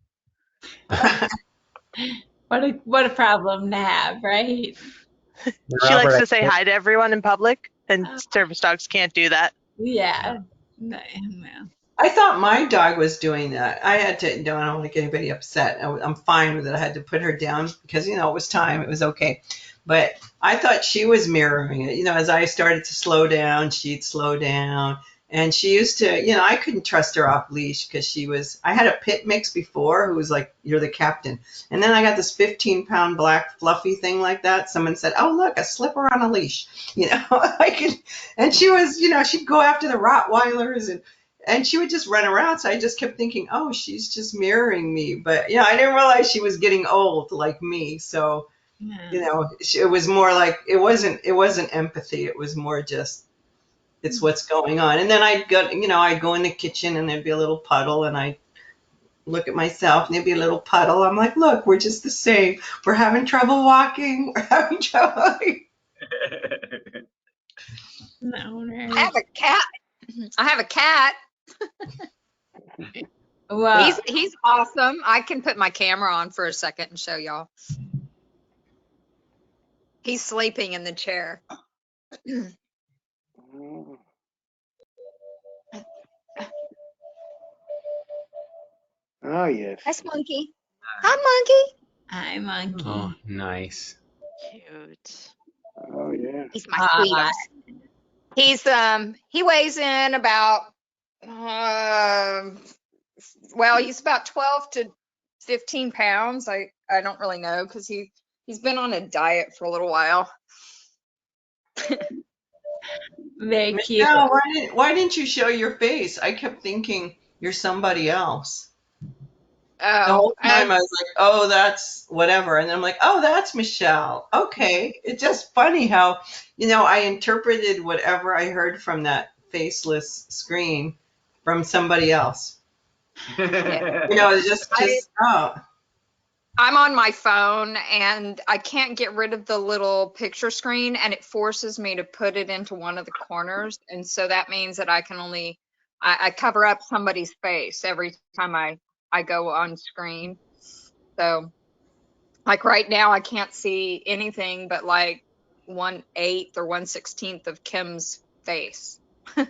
What a problem to have, right? She likes to say hi to everyone in public, and service dogs can't do that. Yeah. No. I thought my dog was doing that. I had to, don't want to get anybody upset. I'm fine with it. I had to put her down because, it was time. It was okay. But I thought she was mirroring it. As I started to slow down, she'd slow down. And she used to, I couldn't trust her off leash because I had a pit mix before who was like, you're the captain. And then I got this 15-pound black fluffy thing like that. Someone said, oh, look, a slipper on a leash. And she was, she'd go after the Rottweilers and she would just run around. So I just kept thinking, oh, she's just mirroring me. But, I didn't realize she was getting old like me. So, You know, it was more like it wasn't empathy. It was more just it's what's going on. And then I'd go in the kitchen and there'd be a little puddle, and I'd look at myself and there'd be a little puddle. I'm like, look, we're just the same. We're having trouble walking. We're having trouble. I have a cat. I have a cat. Well, He's awesome. I can put my camera on for a second and show y'all. He's sleeping in the chair. Oh, yes. That's Monkey. Hi, Monkey. hi, monkey. Oh, nice. Cute. Oh, yeah. He's my sweetheart. He weighs in about he's about 12 to 15 pounds. I don't really know because he's been on a diet for a little while. Very cute. No, why didn't you show your face? I kept thinking you're somebody else. The whole time I was like, oh, that's whatever. And then I'm like, oh, that's Michelle. Okay. It's just funny how, I interpreted whatever I heard from that faceless screen from somebody else. Oh. I'm on my phone and I can't get rid of the little picture screen, and it forces me to put it into one of the corners. And so that means that I can only, I cover up somebody's face every time I go on screen. So like right now, I can't see anything but like 1/8 or 1/16 of Kim's face. You're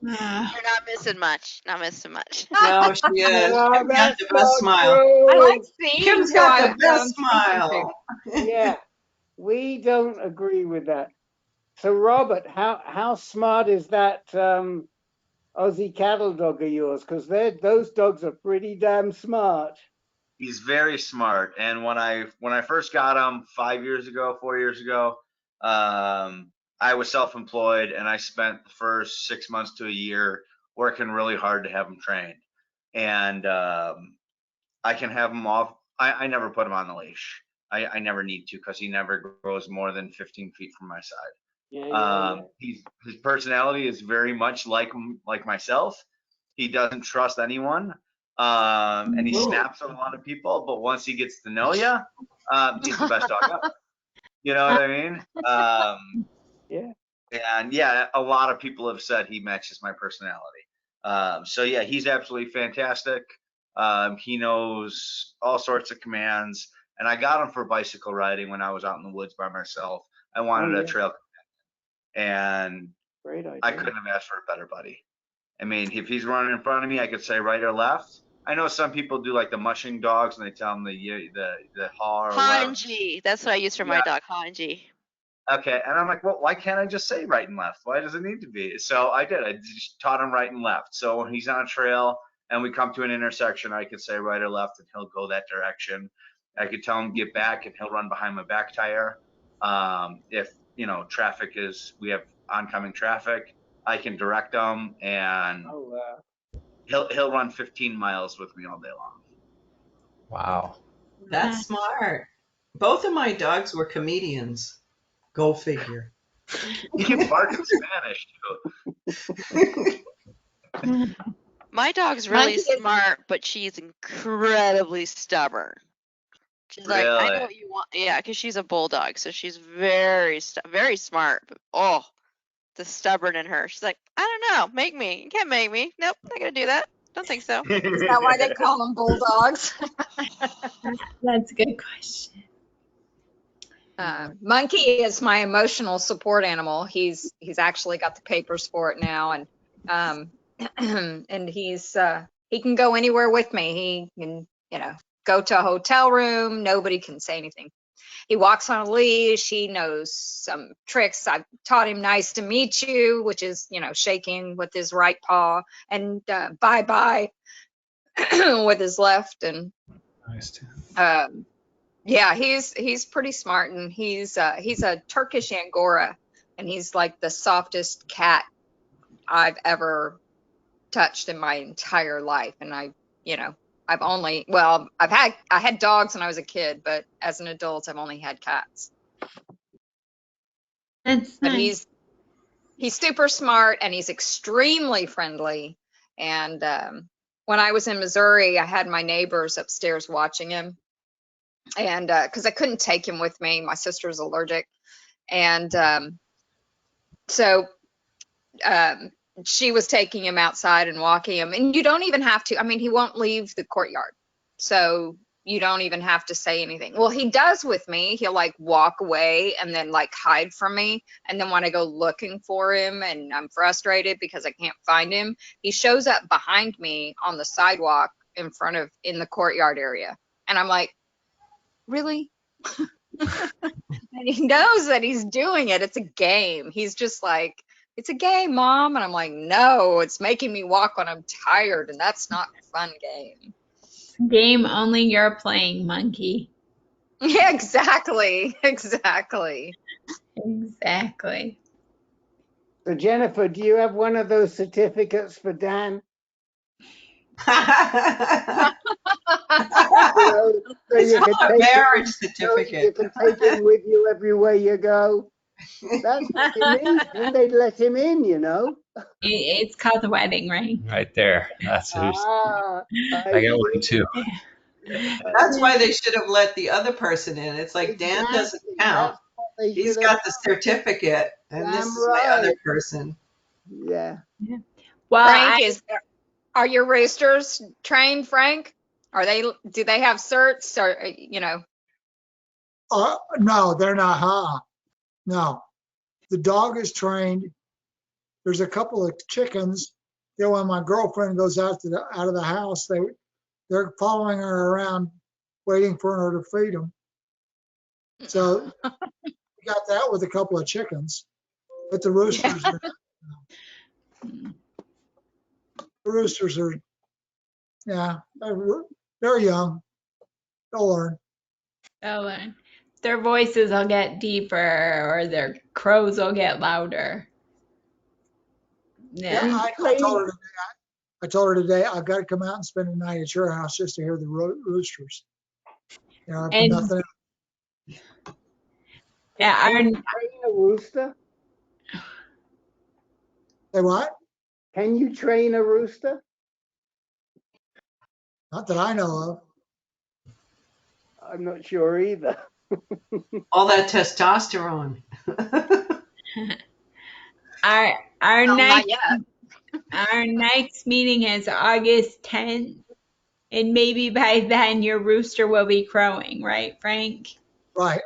not missing much. Not missing much. No, she is. No, Kim's got that's the best not smile. true. I like seeing Kim's who got I- the best I'm smile. Yeah, we don't agree with that. So, Robert, how smart is that Aussie cattle dog of yours? Because those dogs are pretty damn smart. He's very smart. And when I first got him 4 years ago, I was self-employed and I spent the first 6 months to a year working really hard to have him trained. And I can have him off. I never put him on the leash. I never need to because he never goes more than 15 feet from my side. Yeah. His personality is very much like myself. He doesn't trust anyone, and he snaps at a lot of people. But once he gets to know you, he's the best dog ever. You know what I mean? Yeah. And yeah, a lot of people have said he matches my personality. So yeah, he's absolutely fantastic. He knows all sorts of commands, and I got him for bicycle riding when I was out in the woods by myself. I wanted a trail companion, and Great idea. I couldn't have asked for a better buddy. I mean, if he's running in front of me, I could say right or left. I know some people do like the mushing dogs, and they tell them the haw or whatever. Hanji. That's what I use for my dog, Hanji. Okay, and I'm like, well, why can't I just say right and left? Why does it need to be? So I did. I just taught him right and left. So when he's on a trail and we come to an intersection, I could say right or left, and he'll go that direction. I could tell him get back, and he'll run behind my back tire. If we have oncoming traffic, I can direct him, and he'll run 15 miles with me all day long. Wow. That's smart. Both of my dogs were comedians. Go figure. He can bark in Spanish too. My dog's really smart, but she's incredibly stubborn. She's like, I know what you want. Yeah, because she's a bulldog, so she's very smart. But the stubborn in her. She's like, I don't know, make me. You can't make me. Nope, not gonna do that. Don't think so. Is that why they call them bulldogs? That's a good question. Monkey is my emotional support animal. He's actually got the papers for it now, and and he can go anywhere with me. He can go to a hotel room. Nobody can say anything. He walks on a leash. He knows some tricks. I've taught him nice to meet you, which is shaking with his right paw, and bye bye with his left. And Nice too. yeah, he's pretty smart, and he's a Turkish Angora, and he's like the softest cat I've ever touched in my entire life. And I had dogs when I was a kid, but as an adult, I've only had cats. That's But nice. he's super smart and he's extremely friendly. And when I was in Missouri, I had my neighbors upstairs watching him, and because I couldn't take him with me, my sister's allergic, and so she was taking him outside and walking him, and you don't even have to. I mean, he won't leave the courtyard, so you don't even have to say anything. Well, he does with me. He'll like walk away and then like hide from me, and then when I go looking for him and I'm frustrated because I can't find him, he shows up behind me on the sidewalk in the courtyard area, and I'm like, really? And he knows that he's doing it. It's a game. He's just like, it's a game, Mom. And I'm like, no, it's making me walk when I'm tired, and that's not a fun game. Game only you're playing, monkey. Yeah, exactly. Exactly. Exactly. So Jennifer, do you have one of those certificates for Dan? You know, so It's you can not a take marriage so you certificate. can take him with you everywhere you go. That's what they mean. And they'd let him in, you know. It's called the wedding ring. Right there. That's who's. Ah, I I got one see. too. That's why they should have let the other person in. It's like Dan doesn't Exactly. count. That's what they He's should have got the certificate, and this done. is my other Right. person. Yeah. Well, Frank, are your roosters trained, Frank? Do they have certs, or No, they're not. No, the dog is trained. There's a couple of chickens. When my girlfriend goes out of the house, they're following her around, waiting for her to feed them. So we got that with a couple of chickens, but the roosters are yeah, they're young. They'll learn. they'll learn. Their voices will get deeper, or their crows will get louder. Yeah, Yeah. I told her today I've got to come out and spend the night at your house just to hear the roosters. You know, And nothing else. yeah, Can you train a rooster? Say what? Can you train a rooster? Not that I know of. I'm not sure either. All that testosterone. our not next yet. our next meeting is August 10th, and maybe by then your rooster will be crowing, right, Frank? Right.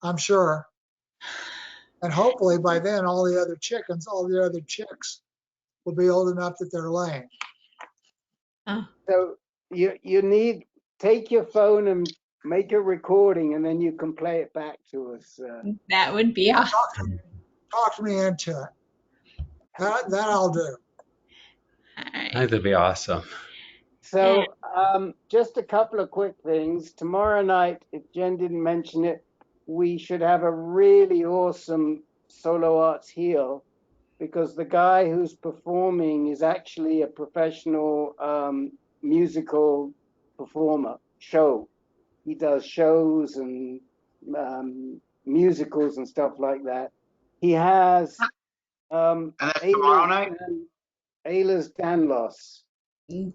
I'm sure. And hopefully by then all the other chicks will be old enough that they're laying. Oh, So you need take your phone and make a recording, and then you can play it back to us. that would be awesome. Talk me into it. That I'll do. All I right. think that'd be awesome. So just a couple of quick things. Tomorrow night, if Jen didn't mention it, we should have a really awesome solo arts heel, because the guy who's performing is actually a professional musical performer. He does shows and musicals and stuff like that. He has And that's tomorrow night? Ayla's Danlos.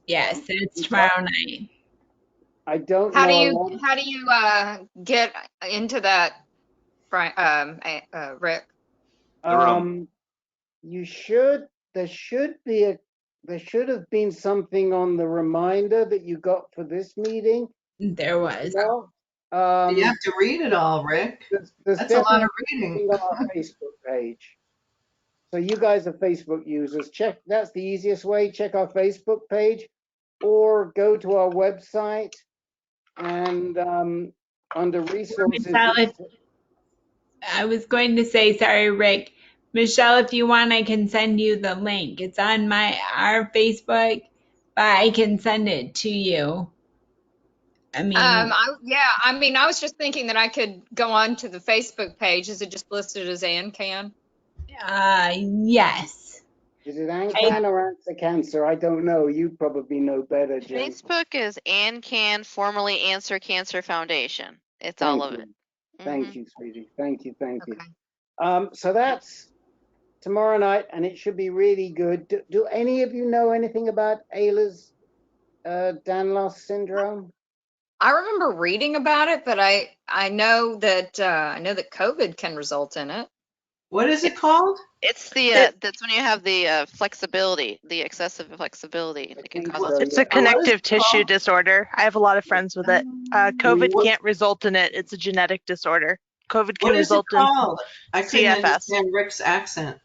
Yes, it's tomorrow night. I don't How know. do you get into that, Rick? The room. You should. There should have been something on the reminder that you got for this meeting. There was. Well, You have to read it all, Rick. there's That's a lot of definitely reading. something on our Facebook page. So you guys are Facebook users. Check. That's the easiest way. Check our Facebook page, or go to our website and under resources. Michelle, I was going to say, sorry, Rick. Michelle, if you want, I can send you the link. It's on our Facebook, but I can send it to you. I mean, I was just thinking that I could go on to the Facebook page. Is it just listed as Ann Can? yes. Is it ANCAN or Answer Cancer? I don't know. You probably know better, Jen. Facebook is ANCAN, formerly Answer Cancer Foundation. It's all Thank of you. it. Thank Mhm. you, sweetie. Thank you. Thank you. Okay. So that's tomorrow night, and it should be really good. Do any of you know anything about Ehlers Danlos syndrome? I remember reading about it, but I know that COVID can result in it. What is it called? It's the that's when you have the flexibility, the excessive flexibility that can think cause so, us. It's a yeah. connective tissue disorder. I have a lot of friends with it. COVID What- can't result in it. It's a genetic disorder. COVID can What is it result in called? I couldn't CFS. understand Rick's accent.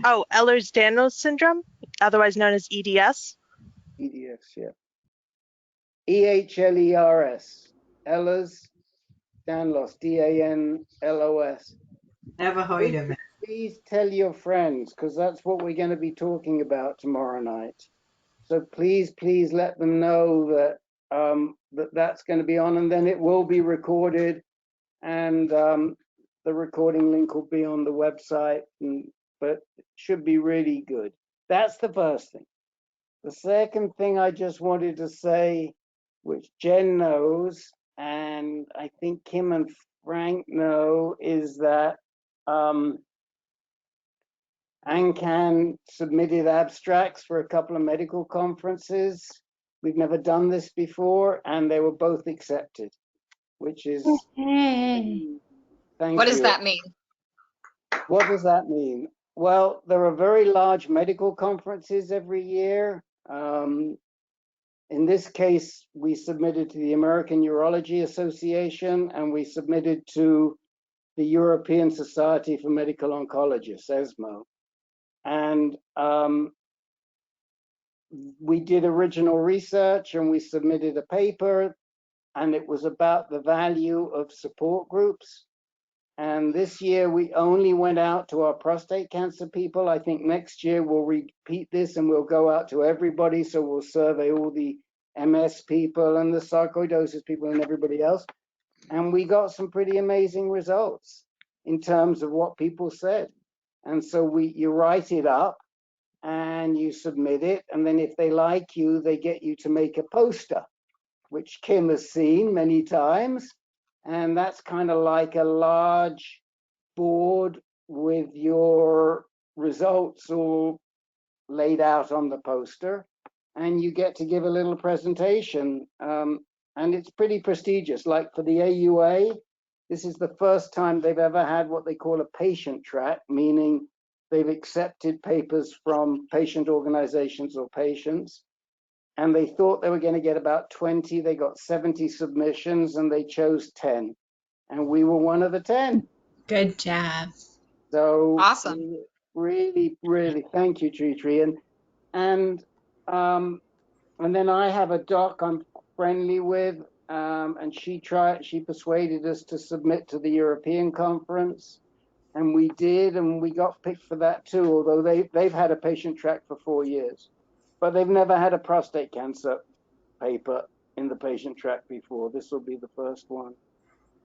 Oh, Ehlers-Danlos syndrome, otherwise known as EDS. EDS, yeah. EHLERS. Ehlers Danlos, DANLOS. Never heard of it. Please tell your friends, because that's what we're going to be talking about tomorrow night. So please let them know that that's going to be on, and then it will be recorded, and the recording link will be on the website. But it should be really good. That's the first thing. The second thing I just wanted to say, which Jen knows, and I think Kim and Frank know, is that ANCAN submitted abstracts for a couple of medical conferences. We've never done this before, and they were both accepted, which is, thank What does you. that mean? What does that mean? Well, there are very large medical conferences every year. In this case, we submitted to the American Urology Association, and we submitted to the European Society for Medical Oncologists, ESMO. And we did original research, and we submitted a paper, and it was about the value of support groups. And this year we only went out to our prostate cancer people. I think next year we'll repeat this and we'll go out to everybody. So we'll survey all the MS people and the sarcoidosis people and everybody else. And we got some pretty amazing results in terms of what people said. And so you write it up and you submit it. And then if they like you, they get you to make a poster, which Kim has seen many times. And that's kind of like a large board with your results all laid out on the poster. And you get to give a little presentation. And it's pretty prestigious. Like for the AUA, this is the first time they've ever had what they call a patient track, meaning they've accepted papers from patient organizations or patients. And they thought they were going to get about 20. They got 70 submissions and they chose 10. And we were one of the 10. Good job. So Awesome. really, thank you, Tree. And then I have a doc I'm friendly with, and she persuaded us to submit to the European conference. And we did, and we got picked for that too, although they've had a patient track for 4 years. But they've never had a prostate cancer paper in the patient track before. This will be the first one.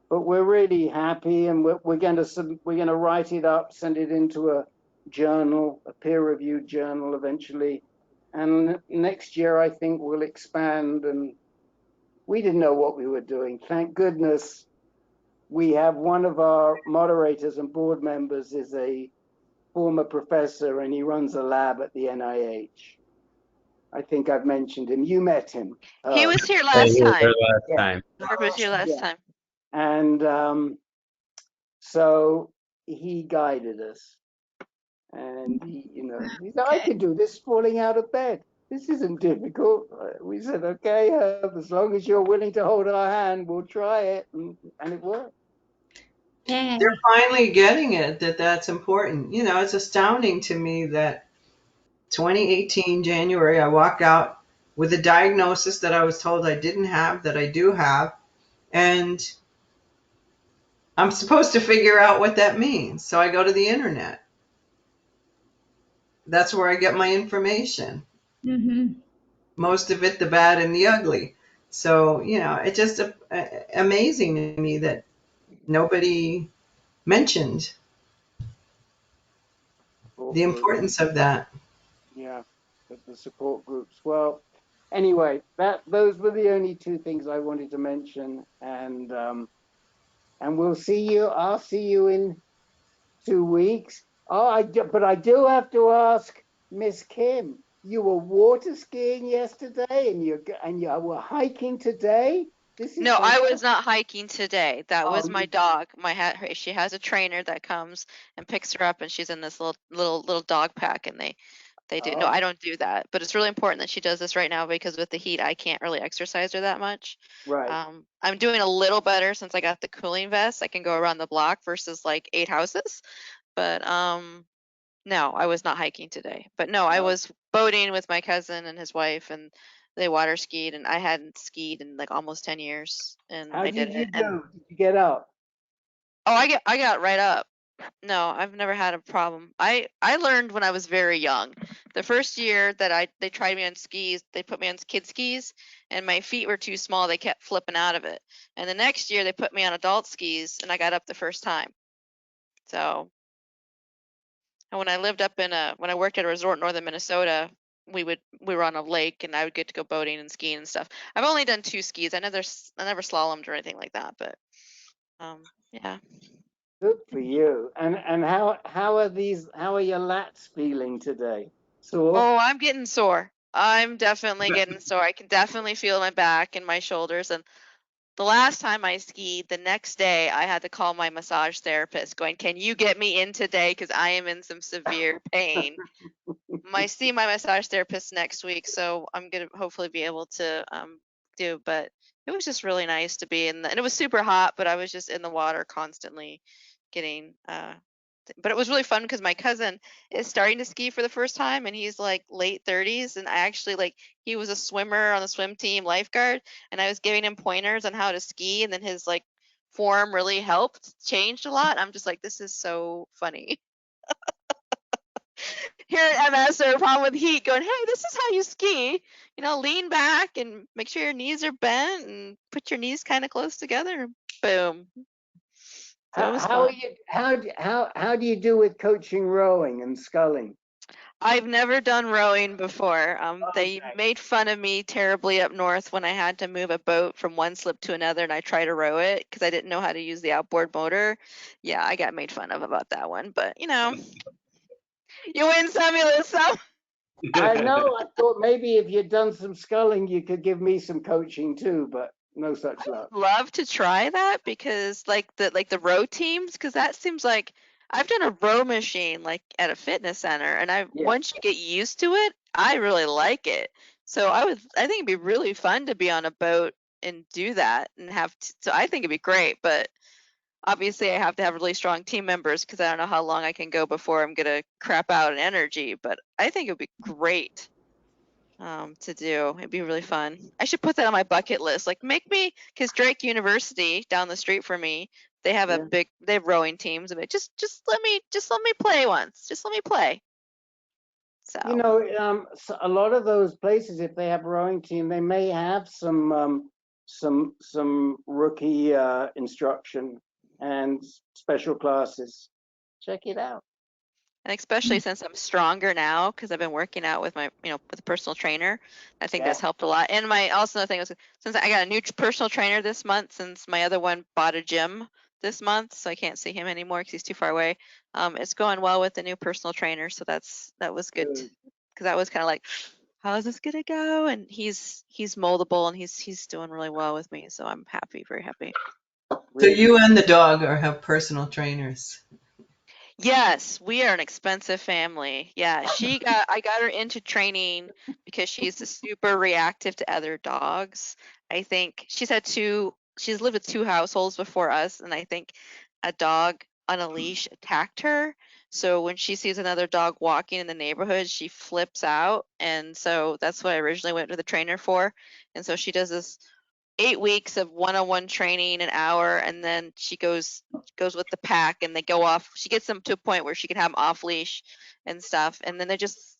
But we're really happy, and we're going to write it up, send it into a journal, a peer-reviewed journal eventually. And next year, I think we'll expand. And we didn't know what we were doing. Thank goodness we have one of our moderators and board members is a former professor, and he runs a lab at the NIH. I think I've mentioned him. You met him. He was here Yeah, last you were time. there last Yeah. time. Herb was here last Yeah. time. And so he guided us. And he said, I can do this falling out of bed. This isn't difficult. We said, okay, Herb, as long as you're willing to hold our hand, we'll try it. And it worked. Yay. They're finally getting it, that's important. It's astounding to me that 2018 January, I walked out with a diagnosis that I was told I didn't have, that I do have, and I'm supposed to figure out what that means. So I go to the internet. That's where I get my information. Mm-hmm. Most of it, the bad and the ugly. So, it's just amazing to me that nobody mentioned the importance of that. Yeah, the support groups. Well, anyway, those were the only two things I wanted to mention, and we'll see you. I'll see you in 2 weeks. Oh, but I do have to ask Miss Kim. You were water skiing yesterday, and you were hiking today. This is No, I fantastic. was not hiking today. That Oh, was my dog. She has a trainer that comes and picks her up, and she's in this little dog pack, and they do. No, oh, I don't do that. But it's really important that she does this right now because with the heat, I can't really exercise her that much. right. I'm doing a little better since I got the cooling vest. I can go around the block versus like 8 houses. But no, I was not hiking today. But no, I Oh. was boating with my cousin and his wife, and they water skied, and I hadn't skied in like almost 10 years, and How I did did you it. And do? Did you get up? oh, I got right up. No, I've never had a problem. I learned when I was very young. The first year that they tried me on skis, they put me on kid skis, and my feet were too small. They kept flipping out of it. And the next year they put me on adult skis, and I got up the first time. So, and when I worked at a resort in northern Minnesota, we were on a lake, and I would get to go boating and skiing and stuff. I've only done 2 skis. I never slalomed or anything like that, but yeah. Good for you. And how are your lats feeling today? Sore? Oh, I'm getting sore. I'm definitely getting sore. I can definitely feel my back and my shoulders. And the last time I skied, the next day I had to call my massage therapist going, "Can you get me in today? Because I am in some severe pain." My massage therapist next week, so I'm gonna hopefully be able to do. But it was just really nice to be and it was super hot, but I was just in the water constantly getting but it was really fun because my cousin is starting to ski for the first time and he's like late 30s and I actually like he was a swimmer on the swim team lifeguard and I was giving him pointers on how to ski and then his like form really helped changed a lot. I'm just like this is so funny. Here at MS or a problem with heat going, hey, this is how you ski. You know, lean back and make sure your knees are bent and put your knees kind of close together. Boom. So it was How are fun. you how do you do with coaching rowing and sculling? I've never done rowing before. They Okay. made fun of me terribly up north when I had to move a boat from one slip to another and I tried to row it because I didn't know how to use the outboard motor. Yeah, I got made fun of about that one. But, you know, you win some, you lose some. I know, I thought maybe if you'd done some sculling you could give me some coaching too, but no such luck. Love to try that because like the row teams because that seems like I've done a row machine like at a fitness center and Yeah. once you get used to it I really like it so I think it'd be really fun to be on a boat and do that and so I think it'd be great but obviously I have to have really strong team members because I don't know how long I can go before I'm gonna crap out in energy but I think it would be great to do. It'd be really fun. I should put that on my bucket list. Like make me, because Drake University down the street from me, they have Yeah. they have rowing teams of it. Just let me play once. Just let me play. So You know, so a lot of those places, if they have a rowing team, they may have some rookie instruction and special classes. Check it out. and especially since I'm stronger now because I've been working out with my with a personal trainer, I think Yeah. that's helped a lot. And my also the thing was since I got a new personal trainer this month since my other one bought a gym this month, so I can't see him anymore because he's too far away. It's going well with the new personal trainer, so that was good Good. because I was kind of like, how's this gonna go? And he's moldable and he's doing really well with me, so I'm happy, very happy. So Really. you and the dog have personal trainers. Yes, we are an expensive family. Yeah, I got her into training because she's super reactive to other dogs. I think she's lived with 2 households before us, and I think a dog on a leash attacked her. So when she sees another dog walking in the neighborhood, she flips out. And so that's what I originally went to the trainer for. And so she does this 8 weeks of one-on-one training an hour and then she goes with the pack and they go off she gets them to a point where she can have them off leash and stuff and then they just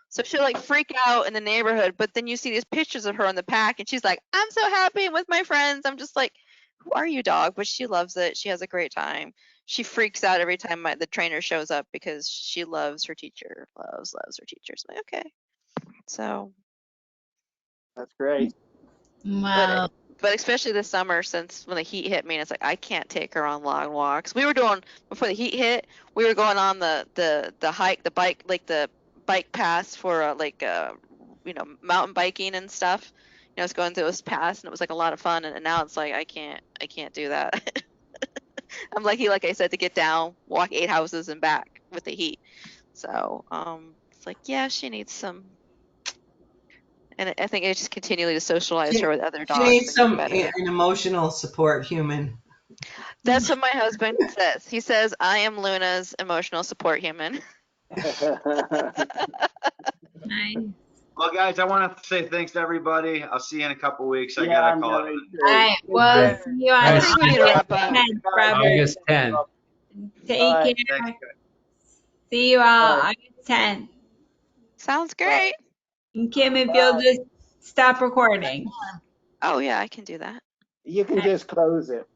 so she'll like freak out in the neighborhood but then you see these pictures of her on the pack and she's like I'm so happy with my friends I'm just like who are you, dog? But she loves it. She has a great time. She freaks out every time the trainer shows up because she loves her teacher. Loves her teacher. So I'm like, okay. So, That's great. Well, but especially this summer, since when the heat hit me, and it's like I can't take her on long walks. We were doing before the heat hit. We were going on the hike, the bike, like the bike paths for mountain biking and stuff. I was going through this paths, and it was like a lot of fun. And now it's like I can't do that. I'm lucky, like I said, to get down, walk 8 houses and back with the heat. So it's like, yeah, she needs some. And I think I just continually to socialize her with other She dogs needs and some get better. an emotional support human. That's what my husband says. He says, I am Luna's emotional support human. nice. Well, guys, I want to say thanks to everybody. I'll see you in a couple weeks. I Yeah, gotta I call know. it. All right. Well, see you on I think we need to wrap up. August 10th, Robert. August 10. Take All right. care. Thanks, guys. See you all Bye. August 10th. Sounds great. And Kim, if you'll Bye. just stop recording. Oh, yeah, I can do that. You can just close it.